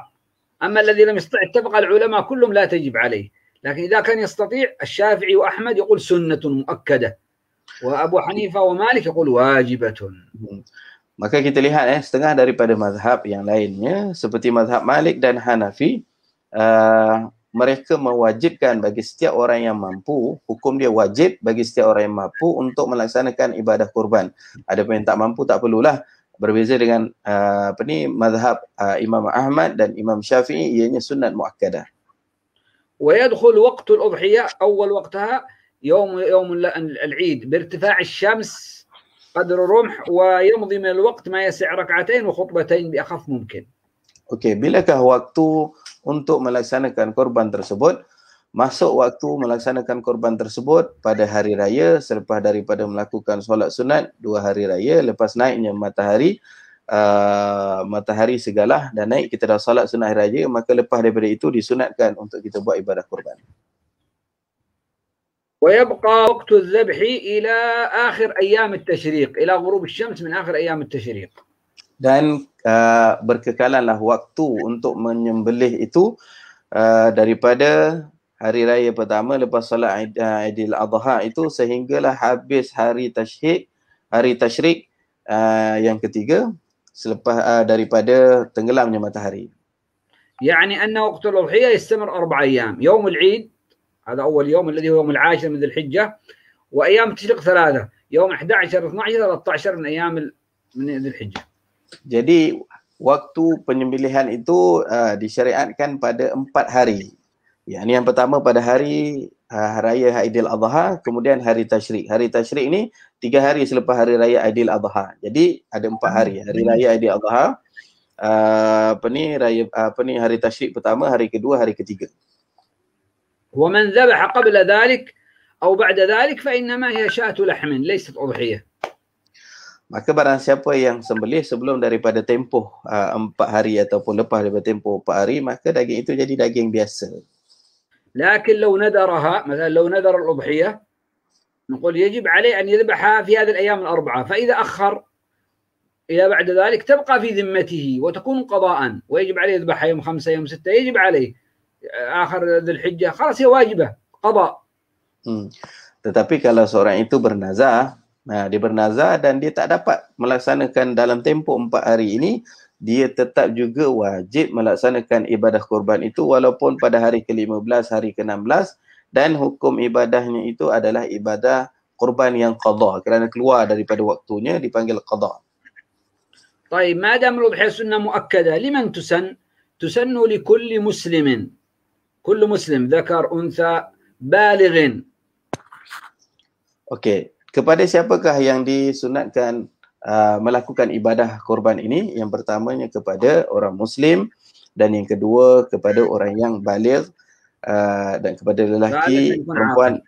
أما الذي لم يستطع اتفق العلماء كلهم لا تجب عليه، لكن إذا كان يستطيع الشافعي وأحمد يقول سنة مؤكدة، وأبو حنيفة ومالك يقول واجبة. Maka kita lihat setengah daripada mazhab yang lainnya seperti mazhab Malik dan Hanafi, mereka mewajibkan bagi setiap orang yang mampu, hukum dia wajib bagi setiap orang yang mampu untuk melaksanakan ibadah kurban. Adapun yang tak mampu tak perlulah. Berbeza dengan mazhab Imam Ahmad dan Imam Syafi'i, ianya sunat muakkadah. ويدخل وقت الأضحية أول وقتها يوم العيد بارتفاع الشمس قدر الرمح، ويمضي من الوقت ما يسع ركعتين وخطبتين بأخف ممكن. Okey, bilakah waktu untuk melaksanakan korban tersebut? Masuk waktu melaksanakan korban tersebut pada hari raya selepas daripada melakukan solat sunat 2 hari raya, lepas naiknya matahari segalah dan naik kita dah solat sunat hari raya, maka lepas daripada itu disunatkan untuk kita buat ibadah korban. ويبقى وقت الذبح إلى آخر أيام التشريق، إلى غروب الشمس من آخر أيام التشريق. Dan berkekalanlah waktu untuk menyembelih itu daripada hari raya pertama lepas solat Aidil Adha itu sehinggalah habis hari tasyrik yang ketiga selepas daripada tenggelamnya matahari. يعني أن وقت الأضحية يستمر 4 أيام، يوم العيد هذا أول يوم الذي هو يوم العاشر من ذي الحجة، وأيام التشريق 3، يوم 11 12 13 من أيام من ذي الحجة. Jadi waktu penyembelihan itu disyariatkan pada 4 hari. Yang pertama pada hari raya Aidil Adha, kemudian hari tasyrik. Hari tasyrik ini 3 hari selepas hari raya Aidil Adha. Jadi ada 4 hari. Hari raya Aidil Adha, hari tasyrik pertama, hari kedua, hari ketiga. ومن ذبح قبل ذلك أو بعد ذلك فإنما هي شاة لحم ليست أضحية. Maka barang siapa yang sembelih sebelum daripada tempoh 4 hari ataupun lepas daripada tempoh 4 hari, maka daging itu jadi daging biasa. لكن لو ندرها مثلا لو ندر الأضحية نقول يجب عليه أن يذبحها في هذه الأيام الأربعة، فإذا أخر إلى بعد ذلك تبقى في ذمته وتكون قضاء، ويجب عليه يذبحها يوم 5 يوم 6، يجب عليه آخر ذي الحجة، خلاص هي واجبة قضاء. Tetapi kalau seorang itu bernazar, dia bernazar dan dia tak dapat melaksanakan dalam tempoh 4 hari ini, dia tetap juga wajib melaksanakan ibadah korban itu walaupun pada hari ke-15, hari ke-16, dan hukum ibadahnya itu adalah ibadah korban yang qadha, kerana keluar daripada waktunya dipanggil qadha. طيب ما دام الأضحية سنة مؤكدة لمن تسن؟ تسن لكل مسلم، كل مسلم ذكر أنثى بالغ. Okey, kepada siapakah yang disunatkan melakukan ibadah korban ini? Yang pertamanya kepada orang Muslim, dan yang kedua kepada orang yang baligh, dan kepada lelaki, perempuan,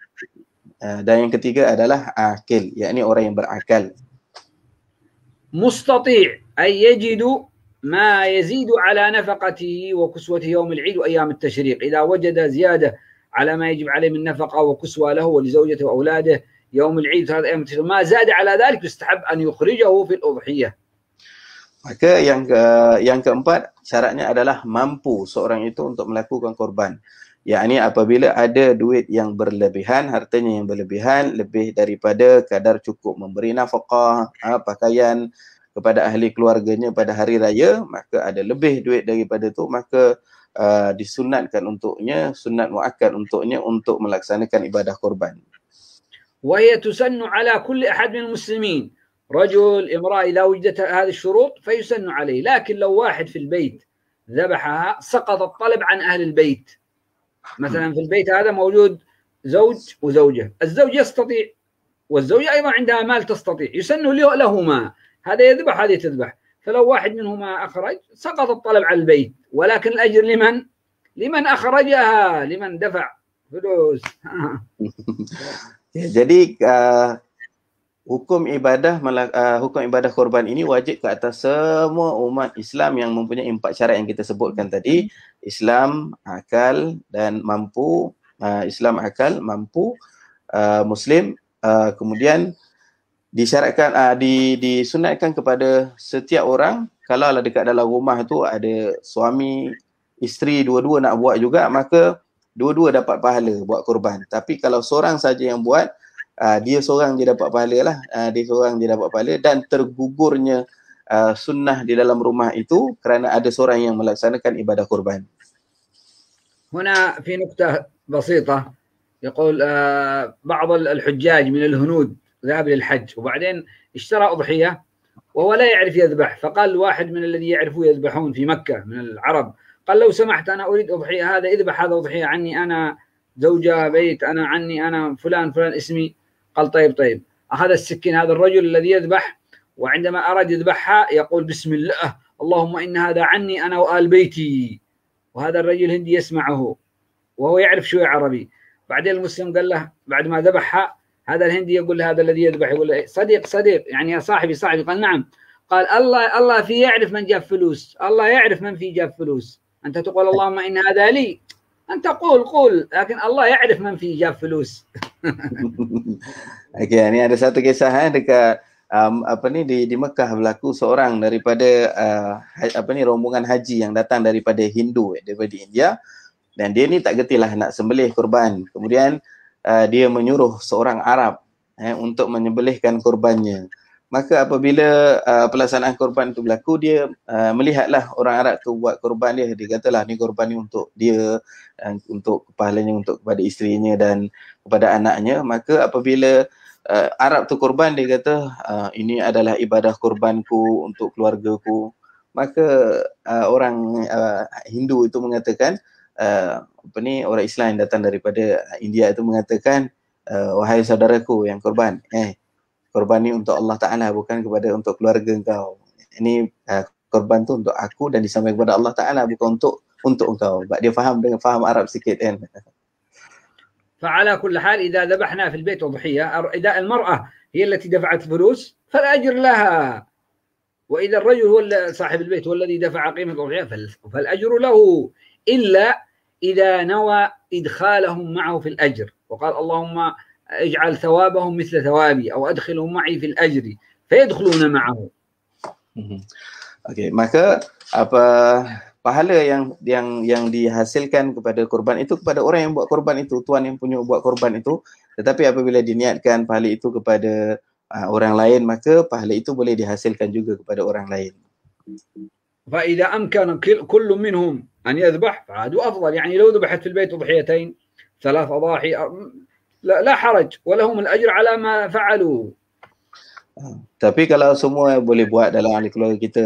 dan yang ketiga adalah akil, yakni orang yang berakal. مستطيع أن يجد ما يزيد على نفقته وكسوته يوم العيد وأيام التشريق، إذا وجد زيادة على ما يجب عليه من نفقة وكسوة له ولزوجته وأولاده يوم العيد وهذا أيام التشريق، ما زاد على ذلك يستحب أن يخرجه في الأضحية. Maka yang keempat, syaratnya adalah mampu seorang itu untuk melakukan korban. Yakni apabila ada duit yang berlebihan, hartanya yang berlebihan, lebih daripada kadar cukup memberi nafkah, pakaian kepada ahli keluarganya pada hari raya, maka ada lebih duit daripada tu, maka disunatkan untuknya, sunat muakkad untuknya untuk melaksanakan ibadah korban. وهي تسن على كل أحد من المسلمين، رجل امرأة، إذا وجدت هذه الشروط فيسن عليه، لكن لو واحد في البيت ذبحها سقط الطلب عن أهل البيت. مثلا في البيت هذا موجود زوج وزوجة، الزوج يستطيع والزوجة أيضا عندها مال تستطيع، يسن لهما، هذا يذبح هذه تذبح، فلو واحد منهما أخرج سقط الطلب على البيت، ولكن الأجر لمن أخرجها، لمن دفع فلوس. Jadi hukum ibadah korban ini wajib ke atas semua umat Islam yang mempunyai 4 syarat yang kita sebutkan tadi. Islam, akal dan mampu. Islam, akal, mampu, Muslim. Kemudian disyaratkan, disunatkan kepada setiap orang, kalau dekat dalam rumah tu ada suami, isteri, dua-dua nak buat juga, maka dua-dua dapat pahala buat korban. Tapi kalau seorang saja yang buat, dia seorang je dapat pahala lah, dia seorang je dapat pahala, dan tergugurnya sunnah di dalam rumah itu kerana ada seorang yang melaksanakan ibadah korban. هنا في نقطة بسيطة، يقول بعض الحجاج من الهنود ذهب للحج وبعدين اشترى أضحية وهو لا يعرف يذبح، فقال واحد من الذي يعرفوا يذبحون في مكة من العرب، قال لو سمحت أنا أريد أضحية، هذا اذبح هذا أضحية عني، أنا زوجة بيت، أنا عني، أنا فلان اسمي. قال طيب. أخذ السكين هذا الرجل الذي يذبح، وعندما أراد يذبحها يقول بسم الله اللهم إن هذا عني أنا وآل بيتي، وهذا الرجل هندي يسمعه وهو يعرف شوية عربي. بعدين المسلم قال له بعد ما ذبحها، هذا الهندي يقول له هذا الذي يذبح، يقول له صديق يعني يا صاحبي. قال نعم. قال الله في يعرف من جاب فلوس، الله يعرف من في جاب فلوس، أنت تقول اللهم إن هذا لي، أنت قول، لكن الله يعرف من في جاب فلوس. Okey, ni ada satu kisah dekat di Mekah, berlaku seorang daripada rombongan haji yang datang daripada Hindu, daripada India, dan dia ni tak gertilah nak sembelih korban. Kemudian dia menyuruh seorang Arab untuk menyembelihkan korbannya. Maka apabila pelaksanaan korban itu berlaku, dia melihatlah orang Arab tu buat korban dia. Dia katalah ni korban ni untuk dia, untuk pahalanya untuk kepada isterinya dan kepada anaknya. Maka apabila Arab tu korban, dia kata ini adalah ibadah korbanku untuk keluargaku. Maka orang Hindu itu mengatakan, orang Islam yang datang daripada India itu mengatakan, wahai saudaraku yang korban, korban ni untuk Allah Ta'ala, bukan untuk keluarga engkau. Ini korban tu untuk aku dan disampaikan kepada Allah Ta'ala, bukan untuk engkau. Dia faham dengan faham Arab sikit kan. فعلى كل حال إذا ذبحنا في البيت أضحية، إذا المرأة هي التي دفعت الفلوس فالأجر لها، وإذا الرجل هو صاحب البيت هو الذي دفع قيمة الأضحية فالأجر له، إلا إذا نوى إدخالهم معه في الأجر وقال اللهم اجعل ثوابهم مثل ثوابي أو أدخلهم معي في الأجر فيدخلون معه. Okey, maka apa pahala yang dihasilkan kepada korban itu kepada orang yang buat korban itu, tuan yang punya buat korban itu, tetapi apabila diniatkan pahala itu kepada orang lain, maka pahala itu boleh dihasilkan juga kepada orang lain. فإذا أمكن كل منهم أن يذبح فهذا أفضل، يعني لو ذبحت في البيت أضحيتين 3 أضاحي لا حرج ولهم الأجر على ما فعلوا. Tapi kalau semua boleh buat dalam ahli keluarga kita,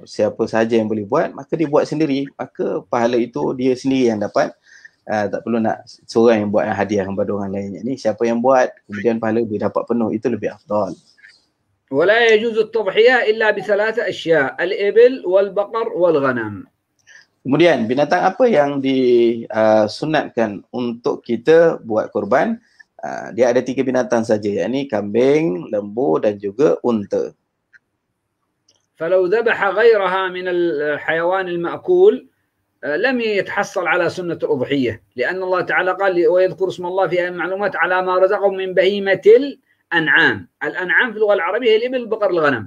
siapa sahaja yang boleh buat, maka dia buat sendiri, maka pahala itu dia sendiri yang dapat. Tak perlu nak seorang yang buat yang hadiah kepada orang lain. Ini siapa yang buat kemudian pahala dia dapat penuh, itu lebih afdal. ولا يجوز التضحية إلا ب3 أشياء الإبل والبقر والغنم. Kemudian binatang apa yang disunatkan untuk kita buat korban? Dia ada 3 binatang saja, yakni kambing, lembu dan juga unta. فلو ذبح غيرها من الحيوان المأكول لم يتحصل على سنة الأضحية، لأن الله تعالى قال ويذكر اسم الله في معلومات على ما رزقهم من بهيمة الأنعام. الأنعام في اللغة العربية هي الإبل البقر الغنم.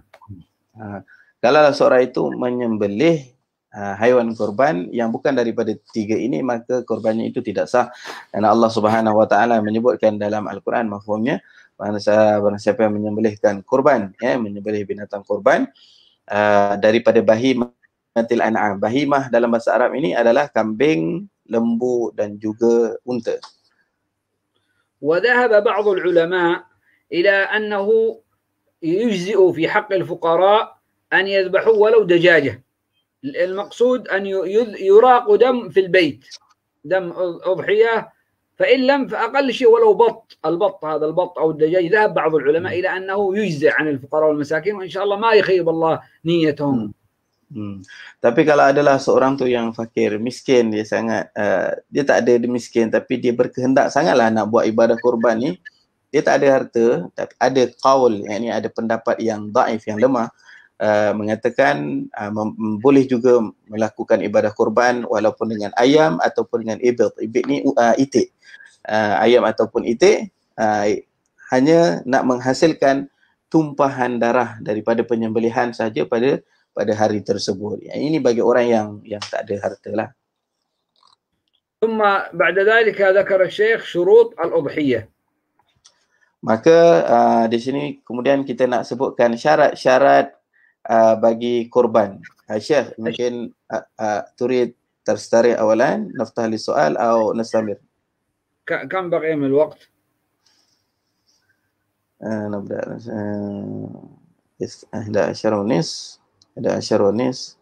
Kalau seorang itu menyembelih haiwan korban yang bukan daripada 3 ini, maka korbannya itu tidak sah. Karena Allah Subhanahu wa taala menyebutkan dalam Al-Quran mafhumnya, barang siapa yang menyembelihkan korban, menyembelih binatang korban daripada bahimatil an'am. Bahimah dalam bahasa Arab ini adalah kambing, lembu dan juga unta. وذهب بعض العلماء إلى أنه يجزئ في حق الفقراء أن يذبحوا ولو دجاجة. المقصود أن يراق دم في البيت، دم أضحية، فإن لم فأقل شيء ولو بط، البط هذا البط أو الدجاج. ذهب بعض العلماء إلى أنه يجزئ عن الفقراء والمساكين، وإن شاء الله ما يخيب الله نيتهم. Tapi kalau adalah seorang tu yang fakir, miskin, dia sangat dia tak ada miskin tapi dia berkehendak sangatlah nak buat ibadah korban ni, dia tak ada harta, tapi ada qaul, yakni ada pendapat yang dhaif, yang lemah, mengatakan boleh juga melakukan ibadah korban walaupun dengan ayam ataupun dengan ibil. Ibil ni itik, ayam ataupun itik, hanya nak menghasilkan tumpahan darah daripada penyembelihan saja pada hari tersebut. Ini bagi orang yang tak ada harta lah. ثم بعد ذلك ذكر الشيخ شروط الأضحية. Maka di sini kemudian kita nak sebutkan syarat-syarat bagi korban. Syekh, mungkin turid terstarik awalan, naftah li soal atau nastamir. كم بقي من الوقت؟ نبدأ 11:30 أو 1:15.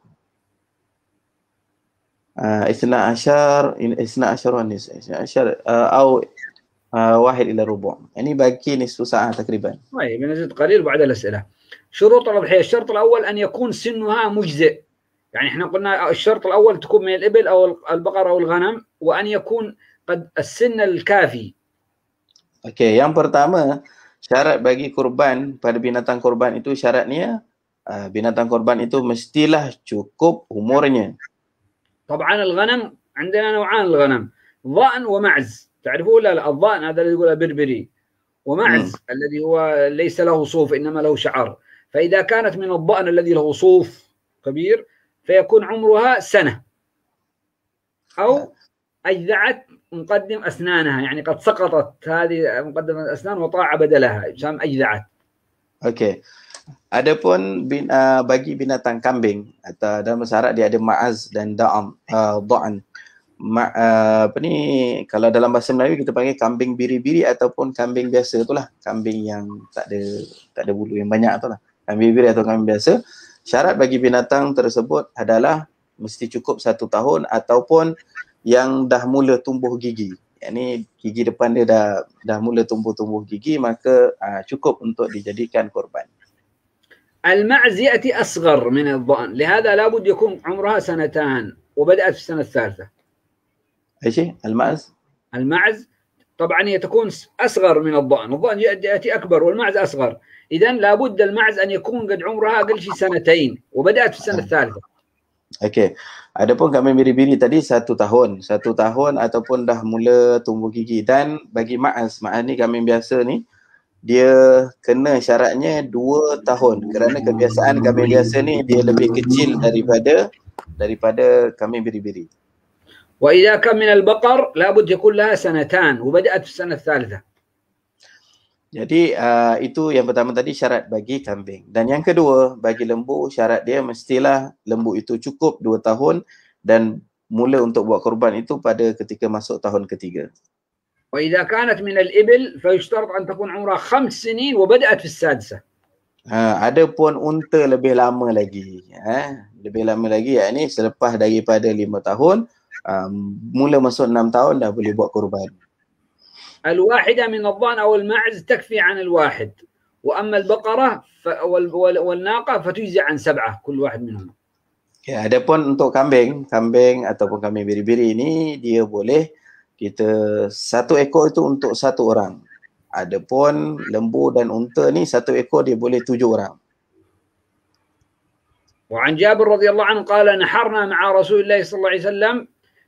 يعني باقي نصف ساعة تقريبا. طيب نزيد قليل بعد الأسئلة. شروط الأضحية: الشرط الأول أن يكون سنها مجزئ، يعني احنا قلنا الشرط الأول تكون من الإبل أو البقرة أو الغنم، وأن يكون قد السن الكافي. Okey, yang pertama syarat bagi korban pada binatang korban itu, syaratnya binatang korban itu mestilah cukup umurnya. طبعا الغنم عندنا نوعان الغنم، ضأن ومعز. تعرفوا لا الضأن هذا اللي يقوله بربري، ومعز الذي هو ليس له صوف إنما له شعر. فإذا كانت من الضأن الذي له صوف كبير فيكون عمرها سنة، أو أجزعت مقدم أسنانها، يعني قد سقطت هذه مقدمة الأسنان وطاع بدلها، يسمى أجزعت. Okey. Adapun bagi binatang kambing, atau dalam bahasa Arab dia ada ma'az dan da'an. Apa ni, kalau dalam bahasa Melayu kita panggil kambing biri-biri ataupun kambing biasa, itulah kambing yang tak ada bulu yang banyak tu lah, kambing biri atau kambing biasa. Syarat bagi binatang tersebut adalah mesti cukup 1 tahun ataupun yang dah mula tumbuh gigi. Yakni gigi depan dia dah mula tumbuh gigi, maka cukup untuk dijadikan korban. المعز يأتي أصغر من الضأن، لهذا لابد يكون عمرها 2 وبدأت في السنة 3. أي شيء؟ المعز طبعا هي تكون أصغر من الضأن، الضأن يأتي أكبر والمعز أصغر، إذن لابد المعز أن يكون قد عمرها أقل شيء 2 وبدأت في السنة الثالثة. Okey. Adapun kambing biri-biri tadi 1 tahun. 1 tahun ataupun dah mula tumbuh gigi. Dan bagi ma'az ni kambing biasa ni, dia kena syaratnya 2 tahun. Kerana kebiasaan kambing biasa ni dia lebih kecil daripada kambing biri-biri. وإذا كان من البقر لابد يكون لها 2 وبدأت في السنة الثالثة. Jadi itu yang pertama tadi syarat bagi kambing. Dan yang kedua bagi lembu, syarat dia mestilah lembu itu cukup 2 tahun dan mula untuk buat korban itu pada ketika masuk tahun ketiga. وإذا كانت من الإبل فيشترط أن تكون عمرها 5 سنين وبدأت في السادسة. Ada pun unta lebih lama lagi. Lebih lama lagi, yakni selepas daripada 5 tahun, mula masuk 6 tahun dah boleh buat korban. الواحدة من الضأن أو المعز تكفي عن الواحد، وأما البقرة والناقة فتجزي عن 7 كل واحد منهم. Ya, adapun untuk kambing ataupun kambing biri-biri ini dia boleh kita 1 ekor itu untuk 1 orang. Adapun lembu dan unta ni 1 ekor dia boleh 7 orang. وعن جابر رضي الله عنه قال نحرنا مع رسول الله صلى الله عليه وسلم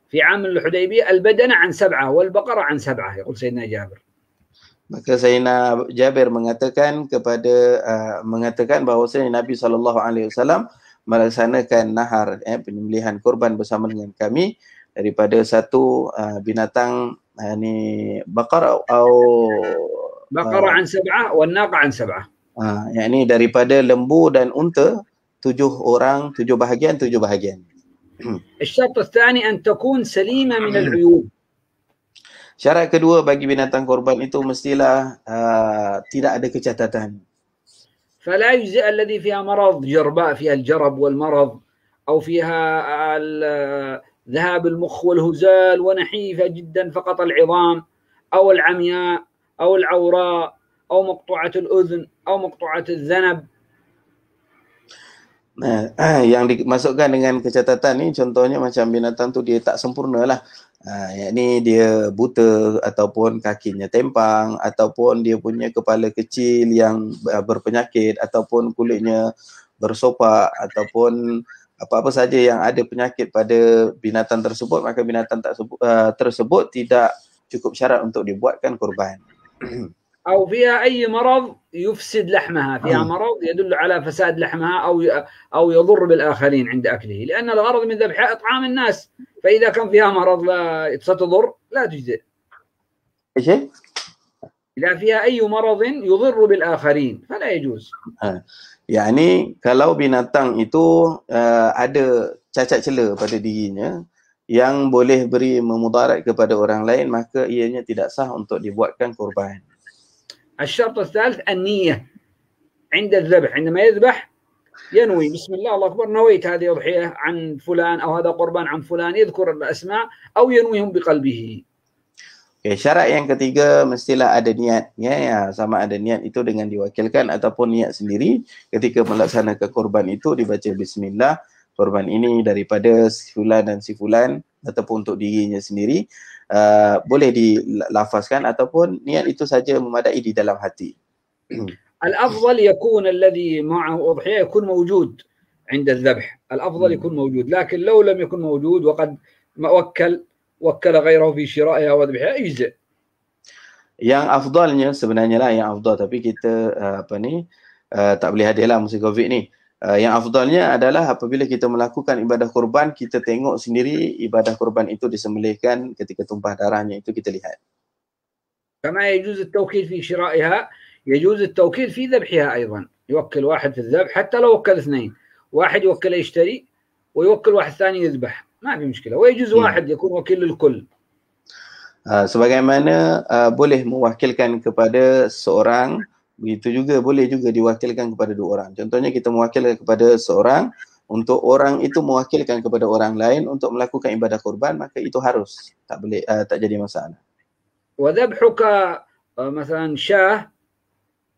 في عام الحديبية البدنة عن 7 والبقرة عن 7 يقول سيدنا جابر. Maka Sayyidina Jabir mengatakan bahawasanya Nabi SAW melaksanakan nahar, penyembelihan korban bersama dengan kami daripada 1 binatang ni bakar atau Baqarah an 7 wal naqa an 7. Yakni daripada lembu dan unta 7 orang, 7 bahagian. الشرط الثاني أن تكون سليمة من العيوب. Syarat kedua bagi binatang korban itu mestilah tidak ada kecacatan. فلا يجزئ الذي فيها مرض جرباء، فيها الجرب والمرض، أو فيها ذهاب المخ والهزال ونحيفة جدا فقط العظام، أو العمياء أو العوراء أو مقطوعة الأذن أو مقطوعة الذنب. Yang dimasukkan dengan kecacatan ni contohnya macam binatang tu dia tak sempurna lah. Yakni dia buta ataupun kakinya tempang ataupun dia punya kepala kecil yang berpenyakit ataupun kulitnya bersopak ataupun apa-apa saja yang ada penyakit pada binatang tersebut, maka binatang tersebut tidak cukup syarat untuk dibuatkan korban. أو فيها أي مرض يفسد لحمها، فيها مرض يدل على فساد لحمها أو يضر بالآخرين عند أكله، لأن الغرض من ذبحها إطعام الناس، فإذا كان فيها مرض لا ستضر لا تجزئ. إيش؟ إذا فيها أي مرض يضر بالآخرين فلا يجوز. Yani kalau binatang itu ada cacat cela pada dirinya yang boleh beri memudarat kepada orang lain, maka ianya tidak sah untuk dibuatkan korban. الشرط الثالث النية عند الذبح، عندما يذبح ينوي بسم الله الله أكبر، نويت هذه أضحية عن فلان أو هذا قربان عن فلان، يذكر الأسماء أو ينويهم بقلبه. Syarat yang ketiga mestilah ada niat. Sama ada niat itu dengan diwakilkan ataupun niat sendiri. Ketika melaksanakan korban itu dibaca bismillah, korban ini daripada si fulan dan si fulan ataupun untuk dirinya sendiri. Boleh dilafazkan ataupun niat itu saja memadai di dalam hati. الأفضل يكون الذي معه أضحية يكون موجود عند الذبح، الأفضل يكون موجود، لكن لو لم يكن موجود وقد وكل غيره في شرائها وذبحها يجزئ. Yang afdalnya sebenarnya lah yang afdal, tapi kita tak boleh hadir lah musim Covid ni. Yang afdalnya adalah apabila kita melakukan ibadah korban, kita tengok sendiri ibadah korban itu disembelihkan, ketika tumpah darahnya itu kita lihat. كما يجوز التوكيل في شرائها يجوز التوكيل في ذبحها أيضا، يوكل واحد في الذبح حتى لو وكل 2، واحد يوكل يشتري ويوكل واحد ثاني يذبح، ما في مشكلة، ويجوز واحد يكون وكيل للكل. Sebagaimana boleh mewakilkan kepada seorang, begitu juga boleh juga diwakilkan kepada 2 orang. Contohnya kita mewakilkan kepada seorang untuk orang itu mewakilkan kepada orang lain untuk melakukan ibadah korban, maka itu harus, tak boleh, tak jadi masalah. وذبحك مثلا شاة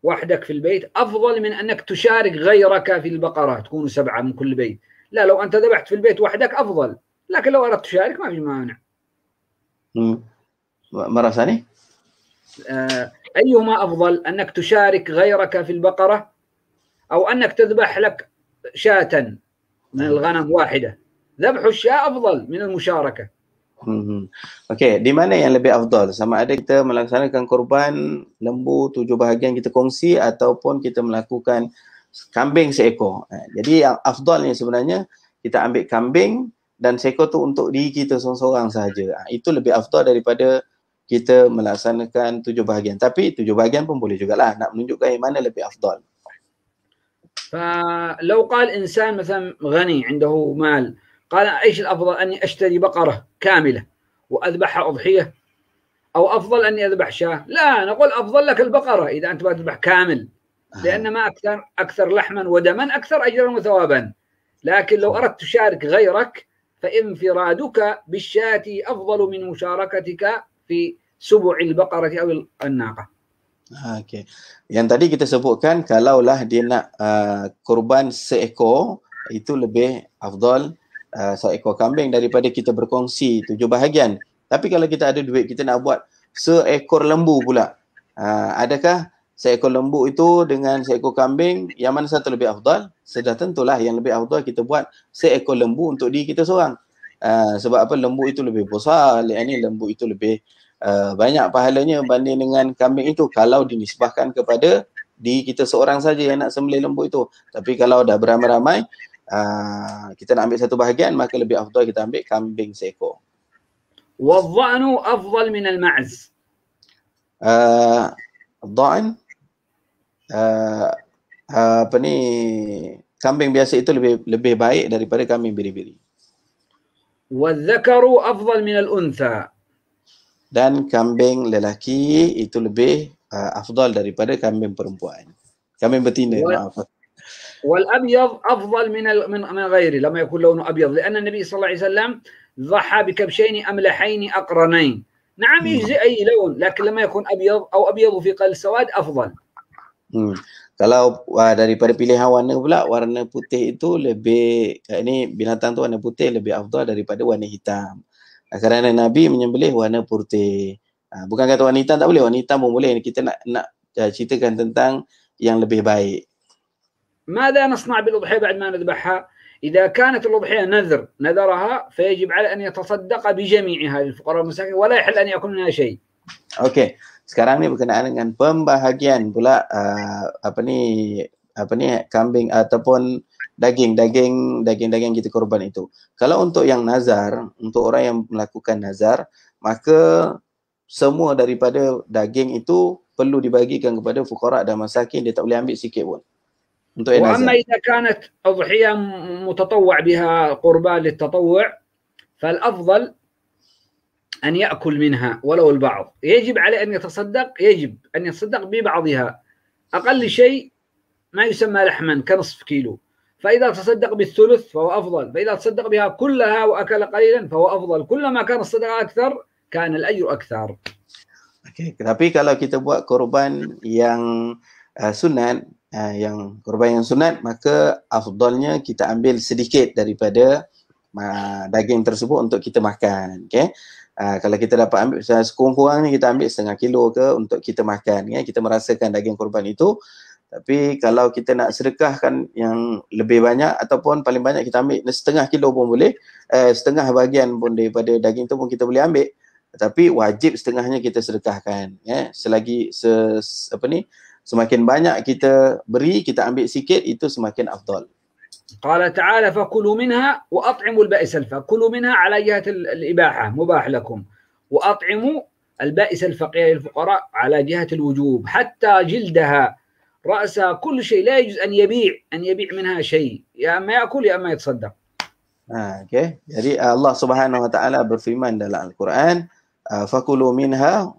وحدك في البيت أفضل من أنك تشارك غيرك في البقرة تكونوا 7 من كل بيت. لا، لو أنت ذبحت في البيت وحدك أفضل، لكن لو أردت تشارك ما في مانع. Merasa ni? أيهما أفضل، أنك تشارك غيرك في البقرة أو أنك تذبح لك شاة من الغنم واحدة؟ ذبح الشاة أفضل من المشاركة. Okey, di mana yang lebih afdal? Sama ada kita melaksanakan korban lembu 7 bahagian kita kongsi ataupun kita melakukan kambing seekor. Jadi yang afdalnya sebenarnya kita ambil kambing dan seekor tu untuk diri kita seorang-seorang sahaja. Itu lebih afdal daripada kita melaksanakan 7 bahagian. Tapi 7 bahagian pun boleh jugalah, nak menunjukkan yang mana lebih afdal. فلو قال إنسان مثلا غني عنده مال قال ايش الافضل، اني اشتري بقره كامله واذبحها اضحيه او افضل اني اذبح شاة؟ لا، نقول افضل لك البقره اذا انت بتذبح كامل، لان ما اكثر لحما ودما اكثر اجرا وثوابا. لكن لو اردت تشارك غيرك فانفرادك بالشاة افضل من مشاركتك في سبع البقره او الناقه. Okey. Yang tadi kita sebutkan kalaulah dia nak korban seekor itu lebih afdal seekor kambing daripada kita berkongsi 7 bahagian. Tapi kalau kita ada duit, kita nak buat seekor lembu pula. Adakah seekor lembu itu dengan seekor kambing, yang mana satu lebih afdal? Sudah tentulah yang lebih afdal kita buat seekor lembu untuk diri kita seorang. Sebab apa? Lembu itu lebih besar, lembu itu lebih banyak pahalanya banding dengan kambing itu kalau dinisbahkan kepada diri kita seorang saja yang nak sembelih lembu itu. Tapi kalau dah beramai-ramai, kita nak ambil satu bahagian, maka lebih afdal kita ambil kambing seekor. والضأن أفضل من المعز. الضأن apa ni, kambing biasa itu lebih baik daripada kambing biri-biri. والذكر أفضل من الأنثى. Dan kambing lelaki itu lebih afdal daripada kambing perempuan. Kambing betina, maaf. والأبيض أفضل من غيره لما يكون لونه أبيض، لأن النبي صلى الله عليه وسلم ضحى بكبشين أملحين أقرنين. نعم يجزي أي لون، لكن لما يكون أبيض أو أبيض في قل السواد أفضل. Kalau daripada pilihan warna pula, warna putih itu lebih, ini binatang tu warna putih lebih afdal daripada warna hitam. Kerana Nabi menyembelih warna putih. Bukan kata warna hitam tak boleh, warna hitam pun boleh. Kita nak ceritakan tentang yang lebih baik. ماذا نصنع بالأضحية بعد ما نذبحها؟ إذا كانت الأضحية نذرها فيجب على أن يتصدق بجميعها للفقراء والمساكين ولا يحل أن يأكل منها شيء. Okey, sekarang ni berkenaan dengan pembahagian pula kambing ataupun daging kita korban itu. Kalau untuk yang nazar, untuk orang yang melakukan nazar, maka semua daripada daging itu perlu dibagikan kepada fuqara dan masakin, dia tak boleh ambil sikit pun. وأما إذا كانت أضحية متطوع بها قربان للتطوع فالأفضل أن يأكل منها ولو البعض. يجب عليه أن يتصدق ببعضها، أقل شيء ما يسمى لحما كنصف كيلو، فإذا تصدق بالثلث فهو أفضل، فإذا تصدق بها كلها وأكل قليلا فهو أفضل. كلما كان الصدقة أكثر كان الأجر أكثر. Okay. Tapi kalau kita buat korban yang sunat, korban yang sunat, maka afdalnya kita ambil sedikit daripada daging tersebut untuk kita makan. Okay? Kalau kita dapat ambil sekurang-kurangnya kita ambil setengah kilo ke untuk kita makan. Kita merasakan daging korban itu. Tapi kalau kita nak sedekahkan yang lebih banyak ataupun paling banyak kita ambil setengah kilo pun boleh, setengah bahagian pun daripada daging tu pun kita boleh ambil. Tapi wajib setengahnya kita sedekahkan. Selagi semakin banyak kita beri, kita ambil sikit, itu semakin afdal. قال تعالى فكلوا منها وأطعموا البائس الفقير. كلوا منها على جهة الإباحة، مباح لكم، وأطعموا البائس الفقير للفقراء على جهة الوجوب. حتى جلدها، رأسها، كل شيء لا يجوز أن يبيع منها شيء، يا أما يأكل يا أما يتصدق. Okay. Jadi Allah Subhanahu Wa Taala berfirman dalam Al-Quran, fakulu minha,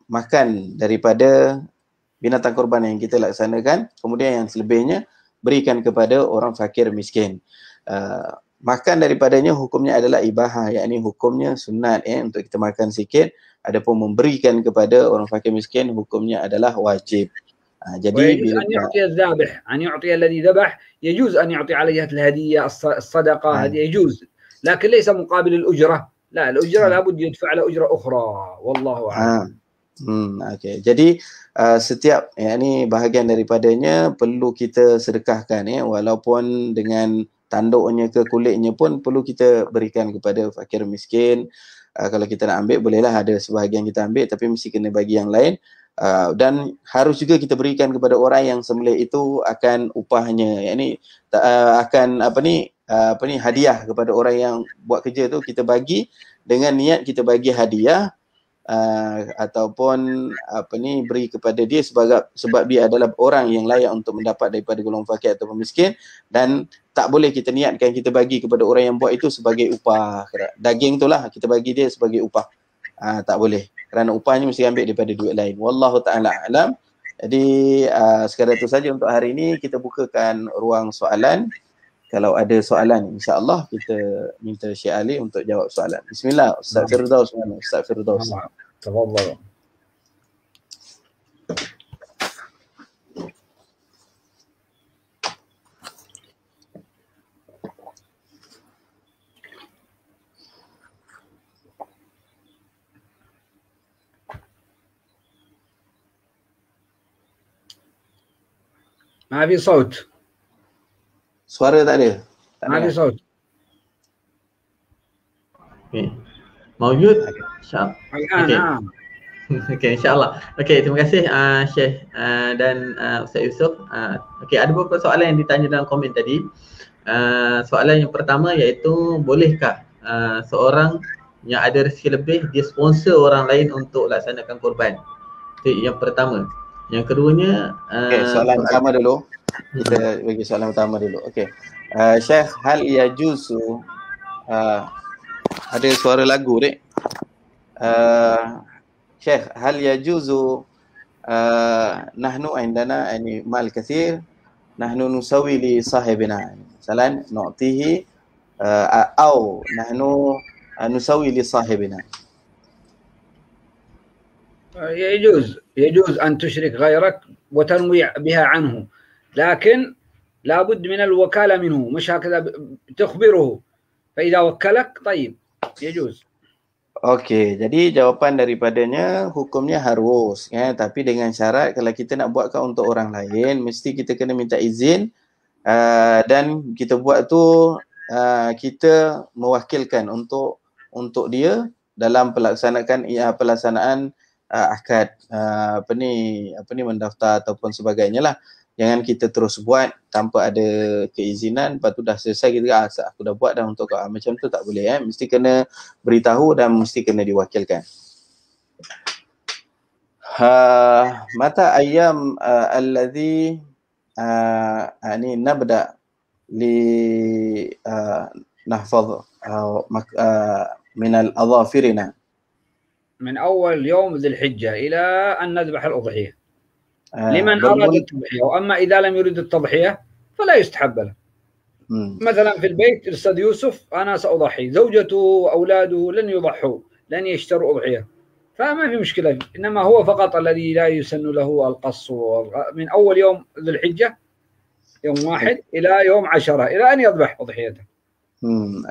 makan daripada binatang korban yang kita laksanakan, kemudian yang selebihnya berikan kepada orang fakir miskin. Makan daripadanya hukumnya adalah ibahah, yakni hukumnya sunat untuk kita makan sikit. Adapun memberikan kepada orang fakir miskin hukumnya adalah wajib. Jadi bila أن يعطي الذابح، أن يعطي الذي ذبح، يجوز أن يعطي على جهة الهدية الصدقة، هذه يجوز، لكن ليس مقابل الأجرة. لا، الأجرة لابد يدفع له أجرة أخرى، والله أعلم. Okey. Jadi setiap ini bahagian daripadanya perlu kita sedekahkan ya, walaupun dengan tanduknya ke kulitnya pun perlu kita berikan kepada fakir miskin. Kalau kita nak ambil bolehlah, ada sebahagian kita ambil tapi mesti kena bagi yang lain. Dan harus juga kita berikan kepada orang yang sembelih itu akan upahnya, yakni akan hadiah kepada orang yang buat kerja tu, kita bagi dengan niat kita bagi hadiah ataupun beri kepada dia sebab dia adalah orang yang layak untuk mendapat daripada golongan fakir atau miskin, dan tak boleh kita niatkan kita bagi kepada orang yang buat itu sebagai upah. Daging tu lah kita bagi dia sebagai upah. Tak boleh, kerana upahnya mesti ambil daripada duit lain. Wallahu ta'ala alam. Jadi sekadar itu saja untuk hari ini. Kita bukakan ruang soalan. Kalau ada soalan, insya-Allah kita minta Syekh Ali untuk jawab soalan. Bismillah, Ustaz Firdaus. Ustaz Firdaus. Tafadhal. ما في صوت. Suara tak ada. ما في صوت. Okey. Maujud? الآن نعم. Okey, insya-Allah. Okey, terima kasih Syekh dan Ustaz Yusof. Okey, ada beberapa soalan yang ditanya dalam komen tadi. Soalan yang pertama iaitu, bolehkah seorang yang ada rezeki lebih dia sponsor orang lain untuk laksanakan korban? Itu yang pertama. Yang keduanya soalan pertama dulu. Kita bagi soalan pertama dulu. Okey. Syekh, hal yajuzu ada suara lagu dek. Syekh, hal yajuzu nahnu indana yani mal kathir nahnu nusawi li sahibina. Misalan nu'tihi au nahnu nusawi li sahibina. يجوز أن تشرك غيرك وتنوي بها عنه، لكن لابد من الوكالة منه، مش هكذا تخبره، فإذا وكلك طيب يجوز. Okey, jadi jawapan daripadanya hukumnya harus ya, tapi dengan syarat kalau kita nak buatkan untuk orang lain mesti kita kena minta izin dan kita buat tu kita mewakilkan untuk dia dalam pelaksanaan akad mendaftar ataupun sebagainya lah. Jangan kita terus buat tanpa ada keizinan, lepas tu dah selesai kita aku dah buat dah untuk kau. Macam tu tak boleh mesti kena beritahu dan mesti kena diwakilkan. Mata ayyam alladhi ani nabda li nahfaz min al-adhafirina. من أول يوم ذي الحجة إلى أن نذبح الأضحية لمن أراد التضحية، وأما إذا لم يريد التضحية فلا يستحب له. مثلا في البيت الأستاذ يوسف أنا سأضحي، زوجته وأولاده لن يضحوا، لن يشتروا أضحية، فما في مشكلة. إنما هو فقط الذي لا يسن له القص من أول يوم ذي الحجة يوم 1 إلى يوم 10 إلى أن يذبح أضحيته.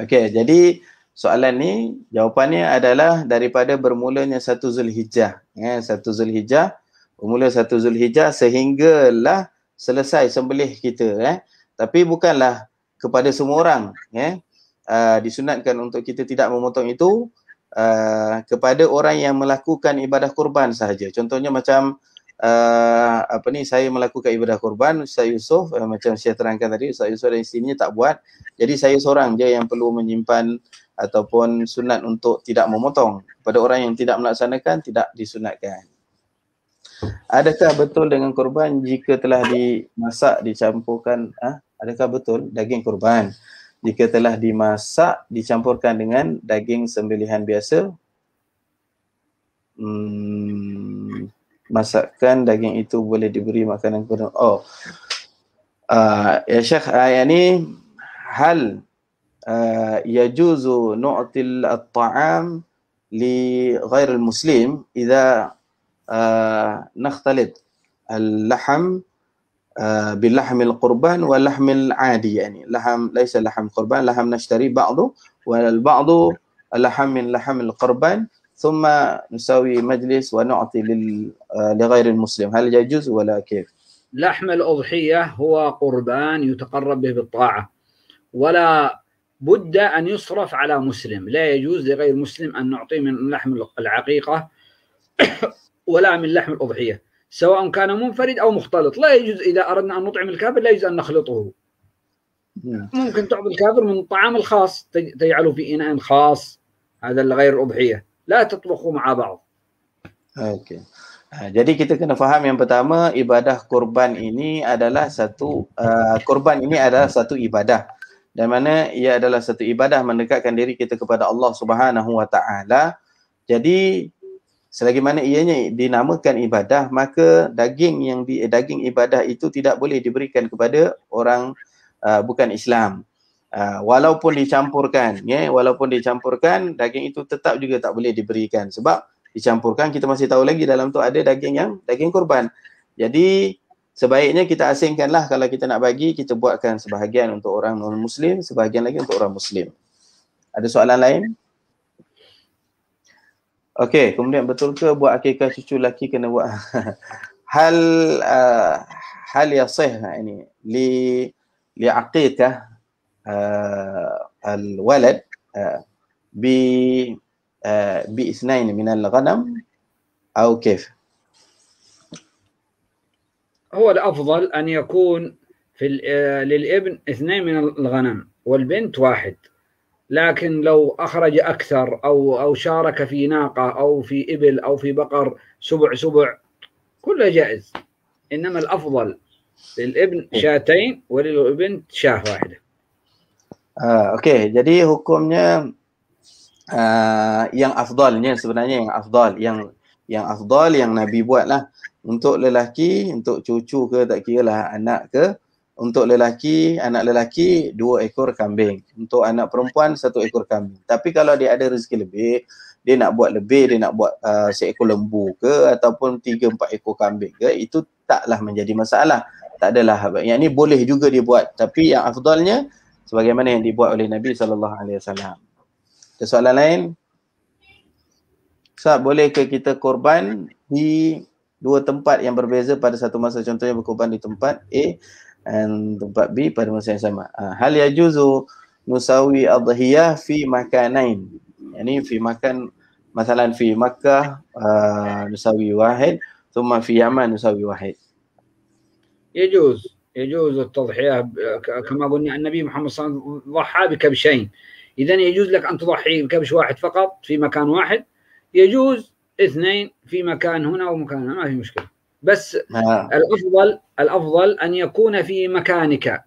Okey, jadi soalan ni jawapannya adalah daripada bermulanya 1 Zulhijjah. 1 Zulhijjah, bermula 1 Zulhijjah sehinggalah selesai sembelih kita. Tapi bukanlah kepada semua orang. Disunatkan untuk kita tidak memotong itu kepada orang yang melakukan ibadah kurban sahaja. Contohnya macam saya melakukan ibadah kurban, Ustaz Yusof macam saya terangkan tadi, Ustaz Yusof dan isterinya tak buat. Jadi saya seorang je yang perlu menyimpan ataupun sunat untuk tidak memotong. Pada orang yang tidak melaksanakan tidak disunatkan. Adakah betul dengan kurban jika telah dimasak dicampurkan adakah betul daging kurban jika telah dimasak dicampurkan dengan daging sembelihan biasa? Masakan daging itu boleh diberi makanan kepada ya Syekh, yani hal yajuzu nu'til at-ta'am li ghair al-muslim idza nakhtalit al-lahm bil-lahm al-qurban wal-lahm al-'adi, yani lahm laysa lahm qurban, lahm nashtari ba'du wal-ba'du lahm min lahm al-qurban ثم نسوي مجلس ونعطي لغير المسلم، هل يجوز ولا كيف؟ لحم الأضحية هو قربان يتقرب به بالطاعة، ولا بد أن يصرف على مسلم، لا يجوز لغير مسلم أن نعطيه من لحم العقيقة ولا من لحم الأضحية، سواء كان منفرد أو مختلط. لا يجوز إذا أردنا أن نطعم الكافر لا يجوز أن نخلطه. ممكن تعطي الكافر من الطعام الخاص، تجعله في إناء خاص، هذا لغير الأضحية، لا تطبخوا مع بعض. Okey. Jadi kita kena faham yang pertama, ibadah korban ini adalah satu ibadah, dan mana ia adalah satu ibadah mendekatkan diri kita kepada Allah Subhanahu Wa Taala. Jadi selagi mana ianya dinamakan ibadah, maka daging ibadah itu tidak boleh diberikan kepada orang bukan Islam. Walaupun dicampurkan, daging itu tetap juga tak boleh diberikan, sebab dicampurkan kita masih tahu lagi dalam tu ada daging korban. Jadi sebaiknya kita asingkanlah. Kalau kita nak bagi, kita buatkan sebahagian untuk orang non-Muslim, sebahagian lagi untuk orang Muslim. Ada soalan lain? Okey, kemudian betul ke buat akikah cucu lelaki kena buat hal yasih ini li aqiqah al-walad bi اثنين من الغنم أو كيف؟ هو الأفضل أن يكون للابن 2 من الغنم والبنت 1، لكن لو أخرج أكثر أو شارك في ناقة أو في إبل أو في بقر سبع كله جائز، إنما الأفضل للابن 2 وللبنت 1. Okey, jadi hukumnya yang afdalnya sebenarnya yang afdal yang Nabi buatlah untuk lelaki, untuk cucu ke tak kiralah anak ke, untuk anak lelaki 2 ekor kambing, untuk anak perempuan 1 ekor kambing. Tapi kalau dia ada rezeki lebih, dia nak buat lebih, dia nak buat seekor lembu ke ataupun 3-4 ekor kambing ke, itu taklah menjadi masalah. Tak adalah, yang ni boleh juga dia buat, tapi yang afdalnya sebagaimana yang dibuat oleh Nabi SAW. Ada soalan lain? Ustaz, boleh ke kita korban di 2 tempat yang berbeza pada satu masa? Contohnya berkorban di tempat A dan tempat B pada masa yang sama. Hal yajuzu nusawi adhiyah fi makanain. Yani fi makan, masalan fi Makkah nusawi wahid, thumma fi Yaman nusawi wahid. يجوز التضحية كما قلنا النبي محمد صلى الله عليه وسلم ضحى بكبشين، إذن يجوز لك أن تضحي بكبش واحد فقط في مكان واحد، يجوز 2 في مكان هنا ومكان هنا، ما في مشكلة. بس الأفضل أن يكون في مكانك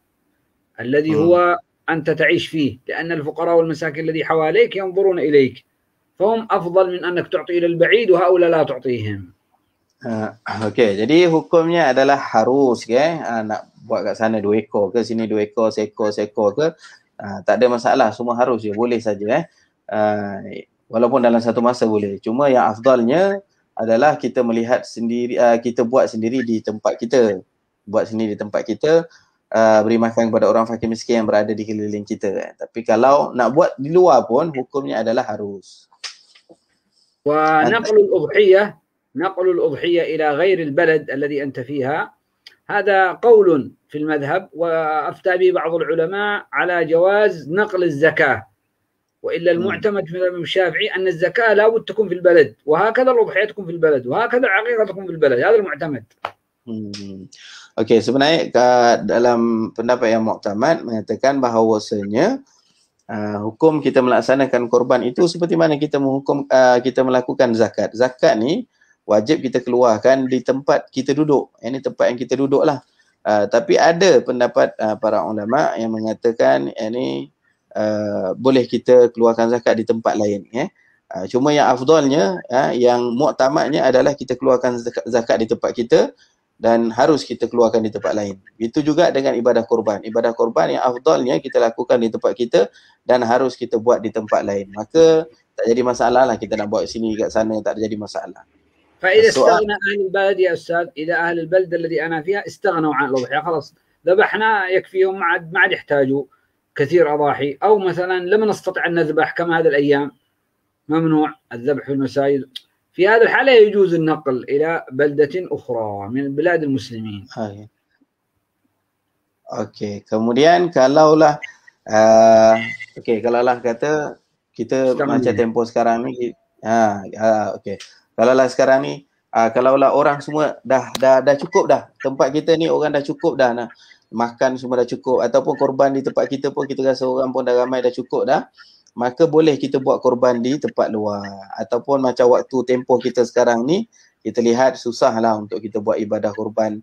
الذي هو أنت تعيش فيه، لأن الفقراء والمساكين الذي حواليك ينظرون إليك، فهم أفضل من أنك تعطي إلى البعيد وهؤلاء لا تعطيهم. Okey, jadi hukumnya adalah harus nak buat kat sana 2 ekor ke, sini 2 ekor, seekor ke, tak ada masalah, semua harus je, boleh saja walaupun dalam satu masa boleh. Cuma yang afdalnya adalah kita melihat sendiri, kita buat sendiri di tempat kita, beri makan kepada orang fakir miskin yang berada di keliling kita. Tapi kalau nak buat di luar pun hukumnya adalah harus. نقل الأضحية إلى غير البلد الذي أنت فيها هذا قول في المذهب، وأفتى به بعض العلماء على جواز نقل الزكاة، وإلا المعتمد في الإمام الشافعي أن الزكاة لابد تكون في البلد، وهكذا الأضحية تكون في البلد، وهكذا العقيقة تكون في البلد، هذا المعتمد. Okey, sebenarnya dalam pendapat yang muktamad mengatakan bahawasanya hukum kita melaksanakan korban itu seperti mana kita kita melakukan zakat. Zakat ni wajib kita keluarkan di tempat kita duduk. Ini tempat yang kita duduk lah. Tapi ada pendapat para ulama yang mengatakan ini boleh kita keluarkan zakat di tempat lain. Cuma yang afdalnya, yang muktamadnya adalah kita keluarkan zakat di tempat kita dan harus kita keluarkan di tempat lain. Itu juga dengan ibadah korban. Ibadah korban yang afdalnya kita lakukan di tempat kita dan harus kita buat di tempat lain. Maka tak jadi masalah lah kita nak buat sini kat sana, tak jadi masalah. فإذا استغنى أهل البلد يا أستاذ، إذا أهل البلد الذي أنا فيها استغنوا عن الأضحية، خلاص ذبحنا يكفيهم، ما عاد يحتاجوا كثير أضاحي، أو مثلا لم نستطع أن نذبح كما هذه الأيام، ممنوع الذبح في المساجد. في هذه الحالة يجوز النقل إلى بلدة أخرى من بلاد المسلمين. Okey, kemudian kalaulah kalaulah kata kita macam tempoh sekarang ni okey. Kalaulah sekarang ni kalaulah orang semua dah cukup dah. Tempat kita ni orang dah cukup dah nak makan, semua dah cukup, ataupun korban di tempat kita pun kita rasa orang pun dah ramai, dah cukup dah. Maka boleh kita buat korban di tempat luar. Ataupun macam waktu tempoh kita sekarang ni, kita lihat susahlah untuk kita buat ibadah korban.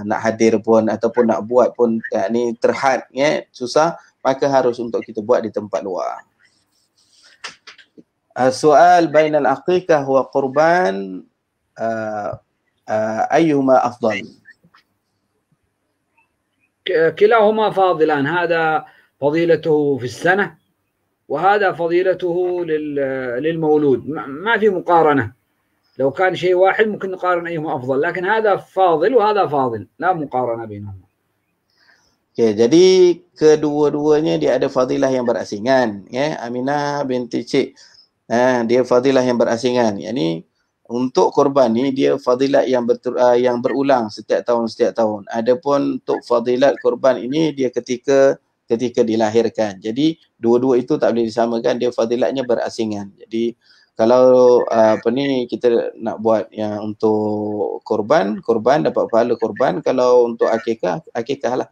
Nak hadir pun ataupun nak buat pun ni terhad susah, maka harus untuk kita buat di tempat luar. Soal bainal aqiqah wa qurban ayyuhuma afdal? كلاهما فاضلان، هذا فضيلته في السنة وهذا فضيلته للمولود، ما في مقارنة. لو كان شيء واحد ممكن نقارن أيهما أفضل، لكن هذا فاضل وهذا فاضل، لا مقارنة بينهما. Okay, jadi kedua-duanya dia ada fadilah yang berasingan. Aminah binti Cik, dia fadilah yang berasingan. Yani untuk korban ni dia fadilat yang berulang setiap tahun. Adapun untuk fadilat korban ini dia ketika dilahirkan. Jadi dua-dua itu tak boleh disamakan, dia fadilatnya berasingan. Jadi kalau kita nak buat yang untuk korban dapat pahala korban. Kalau untuk akikah lah.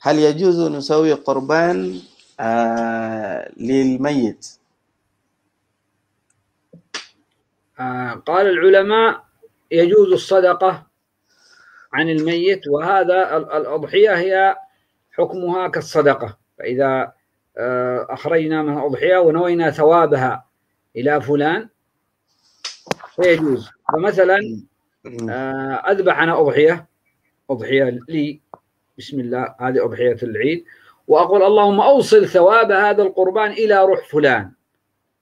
Hal yajuzu nusawi korban lil mayyit? قال العلماء يجوز الصدقة عن الميت، وهذا الأضحية هي حكمها كالصدقة. فإذا أخرجنا من الأضحية ونوينا ثوابها إلى فلان فيجوز. فمثلا أذبح أنا أضحية لي، بسم الله، هذه أضحية العيد، وأقول اللهم أوصل ثواب هذا القربان إلى روح فلان،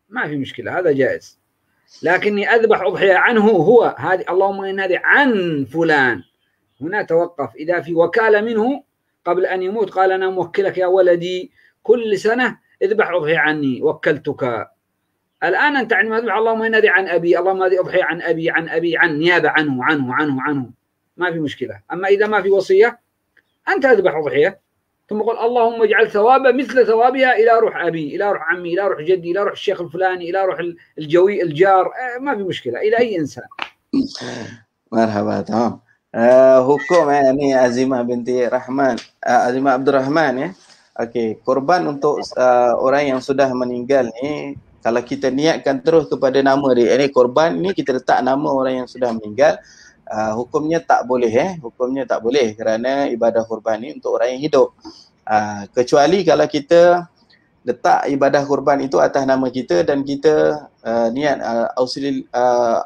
ما في مشكلة، هذا جائز. لكني أذبح أضحية عنه هو، هذه اللهم إن هذه عن فلان، هنا توقف. إذا في وكالة منه قبل أن يموت قال أنا موكلك يا ولدي كل سنة اذبح أضحية عني، وكلتك. الآن أنت عندما تذبح اللهم إن هذه عن أبي، اللهم هذه أضحية عن أبي عن نيابة عنه، ما في مشكلة. أما إذا ما في وصية أنت أذبح أضحية ثم قل اللهم اجعل ثوابه مثل ثوابها إلى روح أبي، إلى روح عمي، إلى روح جدي، إلى روح الشيخ الفلاني، إلى روح الجوي الجار، ما في مشكلة، إلى أي إنسان. مرحبا. تمام. Hukum ni Azimah binti Rahman, Azimah Abdul Rahman Okey, korban untuk orang yang sudah meninggal ni, kalau kita niatkan terus kepada nama dia, ini korban ni kita letak nama orang yang sudah meninggal, hukumnya tak boleh hukumnya tak boleh, kerana ibadah korban ni untuk orang yang hidup. Kecuali kalau kita letak ibadah korban itu atas nama kita dan kita niat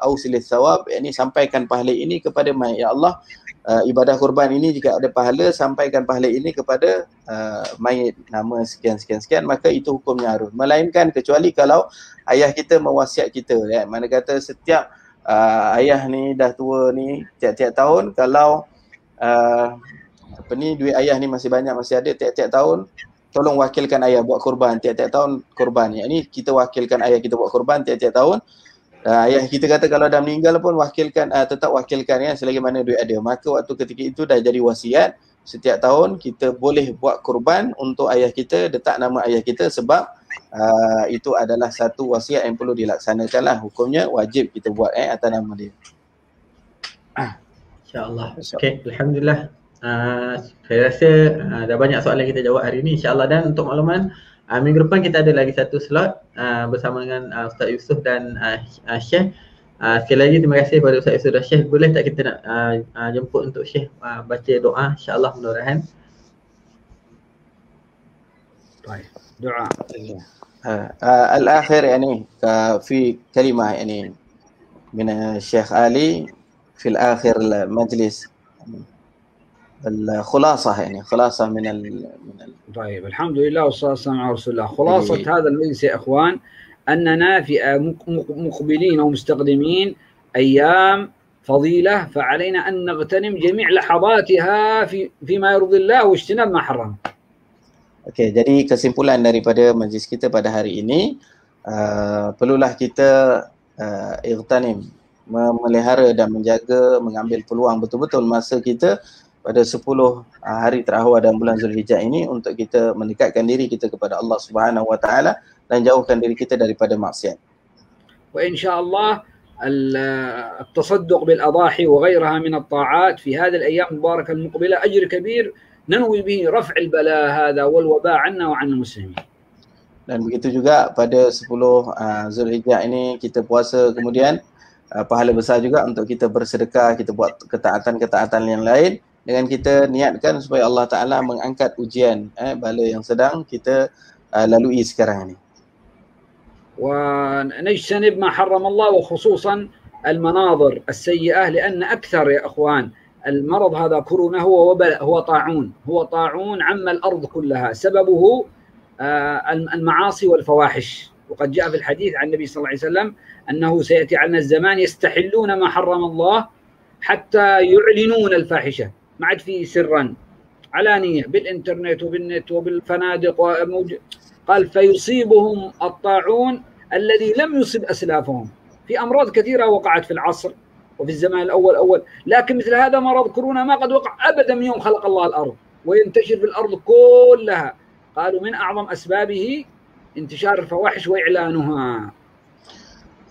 ausilil thawab, ini sampaikan pahala ini kepada mayit. Ya Allah, ibadah korban ini jika ada pahala, sampaikan pahala ini kepada mayit nama sekian, maka itu hukumnya harus. Melainkan kecuali kalau ayah kita mewasiat kita, mana kata setiap ayah ni dah tua ni, tiap-tiap tahun kalau duit ayah ni masih banyak, masih ada, tiap-tiap tahun tolong wakilkan ayah buat korban, tiap-tiap tahun korban. Yang ni kita wakilkan ayah kita buat korban tiap-tiap tahun. Ayah kita kata kalau dah meninggal pun wakilkan, tetap wakilkan selagi mana duit ada. Maka waktu ketika itu dah jadi wasiat, setiap tahun kita boleh buat korban untuk ayah kita, letak nama ayah kita, sebab itu adalah satu wasiat yang perlu dilaksanakan lah. Hukumnya wajib kita buat atas nama dia. InsyaAllah. Okay, Alhamdulillah. Saya rasa dah banyak soalan kita jawab hari ini, insyaAllah. Dan untuk makluman, minggu depan kita ada lagi satu slot bersama dengan Ustaz Yusof dan Syekh. Sekali lagi terima kasih kepada Ustaz Yusof dan Syekh. Boleh tak kita nak jemput untuk Syekh baca doa, insyaAllah, mudah-mudahan. Baik, doa. Al-akhir yani fi kalimah yani min Syekh Ali fi al-akhir al-majlis. الخلاصة يعني خلاصة من طيب، الحمد لله والصلاة والسلام على رسول الله. خلاصة هذا المجلس يا إخوان أننا في مقبلين أو مستقدمين أيام فضيلة فعلينا أن نغتنم جميع لحظاتها فيما يرضي الله واجتناب ما حرم. Okey, jadi kesimpulan daripada majlis kita pada hari ini, perlulah kita ightanim, memelihara dan menjaga, mengambil peluang betul-betul masa kita pada 10 hari terakhir dalam bulan Zulhijjah ini untuk kita mendekatkan diri kita kepada Allah Subhanahu Wa Taala dan jauhkan diri kita daripada maksiat. وإن شاء الله التصدق بالأضاحي وغيرها من الطاعات في هذه الأيام المباركة المقبلة أجر كبير ننوي به رفع البلاء هذا والوباء عنا وعن المسلمين. Dan begitu juga pada 10 Zulhijjah ini kita puasa, kemudian pahala besar juga untuk kita bersedekah, kita buat ketaatan-ketaatan yang lain dengan kita niatkan supaya Allah Ta'ala mengangkat ujian bala yang sedang kita lalui sekarang ini. ونجتنب ما حرم الله وخصوصا المناظر السيئة لأن أكثر يا أخوان المرض هذا كورونا هو وباء، هو طاعون عم الأرض كلها، سببه المعاصي والفواحش. وقد جاء في الحديث عن النبي صلى الله عليه وسلم أنه سيأتي علينا الزمان يستحلون ما حرم الله حتى يعلنون الفاحشة، ما عاد في سرا، علانية بالإنترنت وبالنت وبالفنادق قال فيصيبهم الطاعون الذي لم يصب أسلافهم في أمراض كثيرة وقعت في العصر وفي الزمان الأول لكن مثل هذا مرض كورونا ما قد وقع أبدا من يوم خلق الله الأرض وينتشر في الأرض كلها. قالوا من أعظم أسبابه انتشار الفواحش وإعلانها.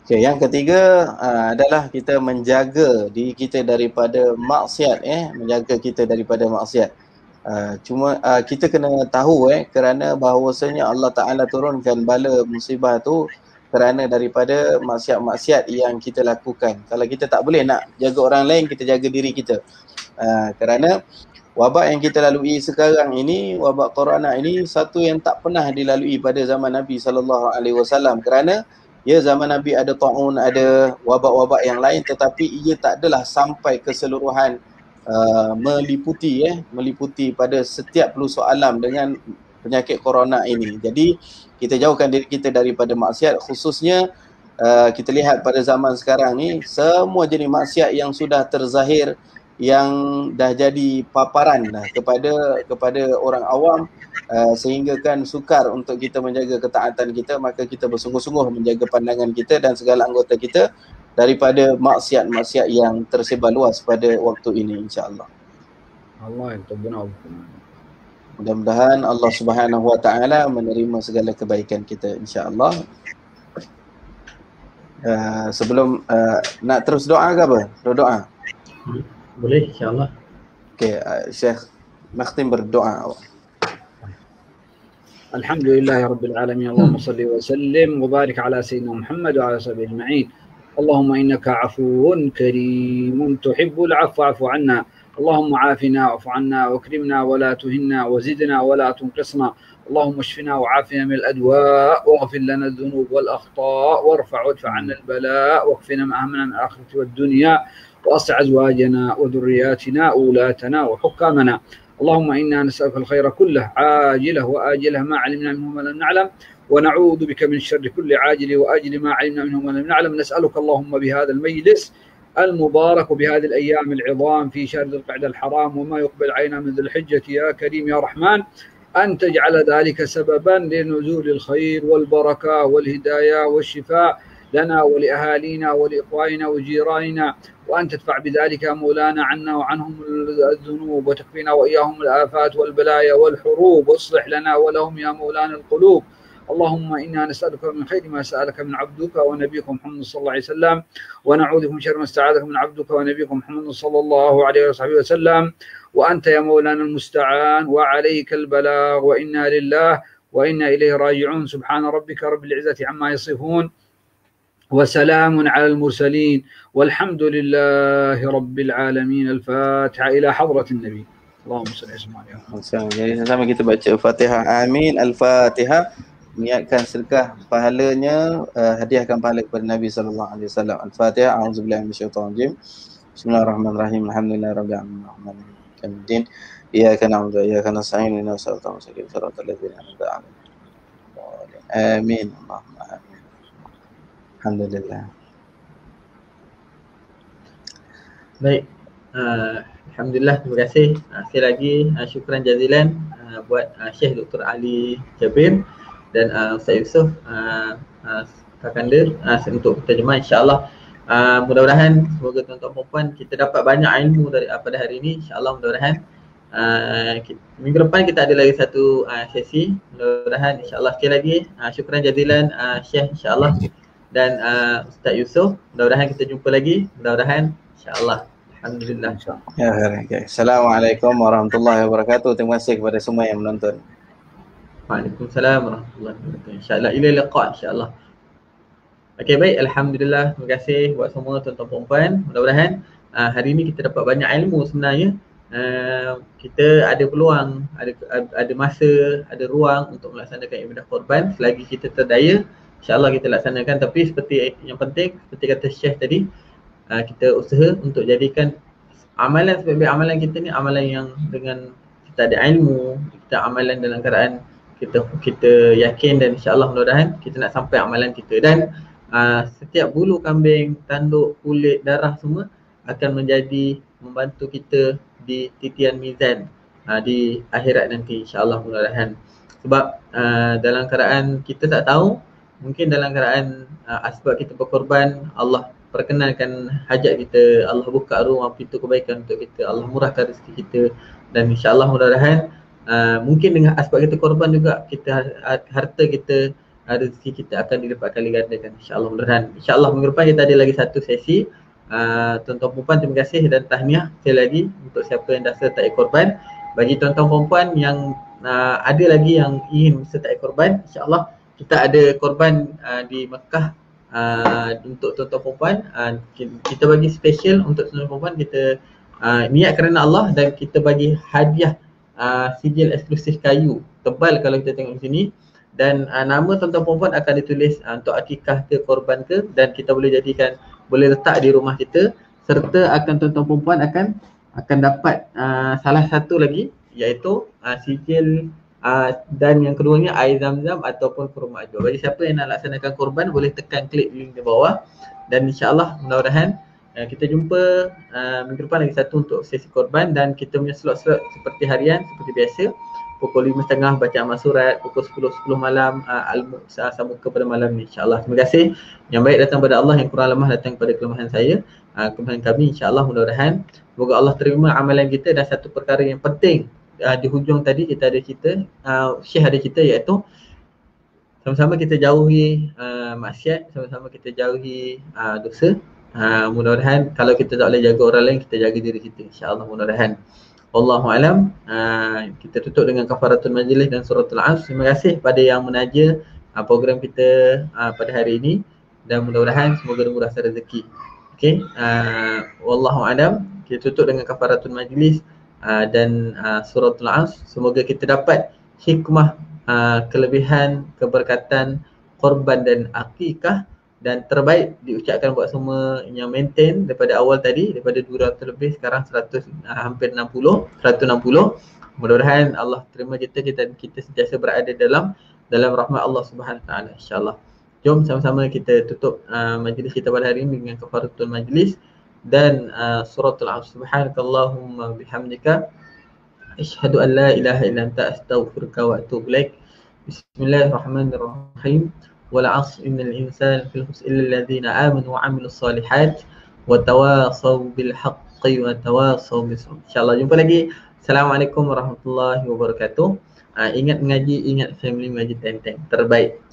Okay, yang ketiga adalah kita menjaga diri kita daripada maksiat, menjaga kita daripada maksiat. Cuma kita kena tahu kerana bahawasanya Allah Ta'ala turunkan bala musibah tu kerana daripada maksiat-maksiat yang kita lakukan. Kalau kita tak boleh nak jaga orang lain, kita jaga diri kita. Kerana wabak yang kita lalui sekarang ini, wabak corona ini, satu yang tak pernah dilalui pada zaman Nabi SAW. Kerana zaman Nabi ada ta'un, ada wabak-wabak yang lain, tetapi ia tak adalah sampai keseluruhan meliputi pada setiap pelosok alam dengan penyakit corona ini. Jadi kita jauhkan diri kita daripada maksiat, khususnya kita lihat pada zaman sekarang ni semua jenis maksiat yang sudah terzahir, yang dah jadi paparan kepada orang awam, sehingga kan sukar untuk kita menjaga ketaatan kita. Maka kita bersungguh-sungguh menjaga pandangan kita dan segala anggota kita daripada maksiat-maksiat yang tersebar luas pada waktu ini, insya-Allah. Allah yang mudah-mudahan Allah Subhanahu Wa Taala menerima segala kebaikan kita, insya-Allah. Sebelum nak terus doa ke apa? Doa. Boleh, insya-Allah. Okey, Syekh nakhtim berdoa. الحمد لله رب العالمين، اللهم صل وسلم وبارك على سيدنا محمد وعلى صحبه أجمعين. اللهم إنك عفو كريم تحب العفو فاعف عنا. اللهم عافنا واعف عنا واكرمنا ولا تهنا وزدنا ولا تنقصنا. اللهم اشفنا وعافنا من الأدواء واغفر لنا الذنوب والأخطاء وادفع عنا البلاء واكفنا ما همنا من الآخرة والدنيا وأصلح أزواجنا وذرياتنا وولاتنا وحكامنا. اللهم إنا نسألك الخير كله عاجله وآجله ما علمنا منه ما لم نعلم ونعوذ بك من شر كل عاجل وآجل ما علمنا منه ما لم نعلم. نسألك اللهم بهذا المجلس المبارك وبهذه الأيام العظام في شهر ذي القعدة الحرام وما يقبل علينا من ذي الحجة يا كريم يا رحمن أن تجعل ذلك سببا لنزول الخير والبركة والهداية والشفاء لنا ولأهالينا ولإخواننا وجيراننا، وأن تدفع بذلك مولانا عنا وعنهم الذنوب وتكفينا وإياهم الآفات والبلايا والحروب، واصلح لنا ولهم يا مولانا القلوب. اللهم إنا نسألك من خير ما سألك من عبدك ونبيك محمد صلى الله عليه وسلم، ونعوذ بك من شر ما استعاذك من عبدك ونبيك محمد صلى الله عليه وسلم، وأنت يا مولانا المستعان وعليك البلاغ، وإنا لله وإنا إليه راجعون. سبحان ربك رب العزة عما يصفون وسلام على المرسلين والحمد لله رب العالمين. الفاتحة إلى حضرة النبي. اللهم صل وسلم. Jadi sama kita baca Fatihah. Amin. Al-Fatihah. Niatkan sedekah pahalanya, hadiahkan pahala kepada Nabi sallallahu alaihi wasallam. Al-Fatihah. A'udzubillahi minasyaitonir rajim. Bismillahirrahmanirrahim. Alhamdulillahirabbil alamin. Iyyaka na'budu wa iyyaka nasta'in. Ihdinas siratal mustaqim. Siratal ladzina an'amta 'alaihim. Amin. Allahumma amin. Alhamdulillah. Baik. Alhamdulillah, terima kasih. Sekali lagi syukran jazilan buat Syekh Dr. Ali Jabir dan Ustaz Yusof Kakanda untuk terjemah, insya-Allah. Mudah-mudahan semoga tuan-tuan perempuan kita dapat banyak ilmu pada hari ini, insya-Allah. Mudah-mudahan minggu depan kita ada lagi satu sesi, mudah-mudahan insya-Allah. Sekali lagi syukran jazilan Syekh, insya-Allah, dan Ustaz Yusof. Mudah-mudahan kita jumpa lagi, mudah-mudahan, insya-Allah. Alhamdulillah. Ya, okay. Assalamualaikum warahmatullahi wabarakatuh. Terima kasih kepada semua yang menonton. Waalaikumsalam warahmatullahi wabarakatuh. InsyaAllah, ila liqa, insyaAllah. Okey, baik. Alhamdulillah. Terima kasih buat semua tuan-tuan perempuan. Mudah-mudahan hari ini kita dapat banyak ilmu sebenarnya. Kita ada peluang, ada masa, ada ruang untuk melaksanakan ibadah korban. Selagi kita terdaya, insyaAllah kita laksanakan. Tapi seperti yang penting, seperti kata Syekh tadi, kita usaha untuk jadikan amalan, sebaik-baik amalan kita ni amalan yang dengan kita ada ilmu, kita amalan dalam keadaan kita yakin, dan insya-Allah mudah-mudahan kita nak sampai amalan kita. Dan setiap bulu kambing, tanduk, kulit, darah semua akan menjadi membantu kita di titian mizan di akhirat nanti, insya-Allah mudah-mudahan. Sebab dalam keadaan kita tak tahu, mungkin dalam keadaan asbab kita berkorban, Allah perkenalkan hajat kita, Allah buka ruang pintu kebaikan untuk kita, Allah murahkan rezeki kita, dan insya-Allah mudah-mudahan mungkin dengan asbab kita korban juga, kita harta kita, rezeki kita akan dilipat kali gandakan, insya-Allah mudah-mudahan. Insya-Allah minggu depan kita ada lagi satu sesi. Tuan-tuan perempuan, terima kasih dan tahniah sekali lagi untuk siapa yang dah sertai korban. Bagi tuan-tuan perempuan yang ada lagi yang ingin sertai korban, insya-Allah kita ada korban di Mekah. Untuk tuan-tuan perempuan, kita bagi special untuk tuan-tuan perempuan. Kita niat kerana Allah, dan kita bagi hadiah sijil eksklusif kayu tebal kalau kita tengok di sini, dan nama tuan-tuan perempuan akan ditulis untuk akikah ke, korban ke, dan kita boleh jadikan, boleh letak di rumah kita, serta akan tuan-tuan perempuan akan dapat salah satu lagi, iaitu sijil dan yang keduanya air zam-zam ataupun kurma ajwa. Bagi siapa yang nak laksanakan korban, boleh tekan klik link di bawah, dan insya-Allah mudah-mudahan kita jumpa minggu depan lagi satu untuk sesi korban. Dan kita punya slot-slot seperti harian, seperti biasa, pukul 5.30 baca amal surat, pukul 10 malam al-muqsa sambung kepada malam ni, insya-Allah. Terima kasih. Yang baik datang pada Allah, yang kurang lemah datang pada kelemahan saya, kelemahan kami, insya-Allah. Mudah-mudahan semoga Allah terima amalan kita. Dan satu perkara yang penting di hujung tadi kita ada cerita, Syekh ada cerita, iaitu sama-sama kita jauhi maksiat, sama-sama kita jauhi dosa. Mudah-mudahan kalau kita tak boleh jaga orang lain, kita jaga diri kita, insya-Allah mudah-mudahan. Wallahu alam. Kita tutup dengan kafaratul majlis dan suratul Asr. Terima kasih pada yang menaja program kita pada hari ini, dan mudah-mudahan semoga dimurahkan rezeki. Okey, wallahu alam. Kita tutup dengan kafaratul majlis dan suratul Asr. Semoga kita dapat hikmah, kelebihan, keberkatan korban dan akikah, dan terbaik diucapkan buat semua yang maintain daripada awal tadi, daripada 200 lebih sekarang 100, hampir 160. Mudah-mudahan Allah terima kita sentiasa berada dalam rahmat Allah Subhanahu Wa Taala, insya-Allah. Jom sama-sama kita tutup majlis kita pada hari ini dengan kafaratul majlis dan suratul Asr. Subhanakallahumma bihamdika asyhadu an la ilaha illa anta astaghfiruka wa atubu ilaik. Bismillahirrahmanirrahim. Wal 'asr innal insana lafi khusr illa alladhina amanu wa 'amilus solihat wa tawasaw bil haqqi wa tawasaw bis sabr. Insya-Allah jumpa lagi. Assalamualaikum warahmatullahi wabarakatuh. Ingat mengaji, ingat family, mengaji tenteng terbaik.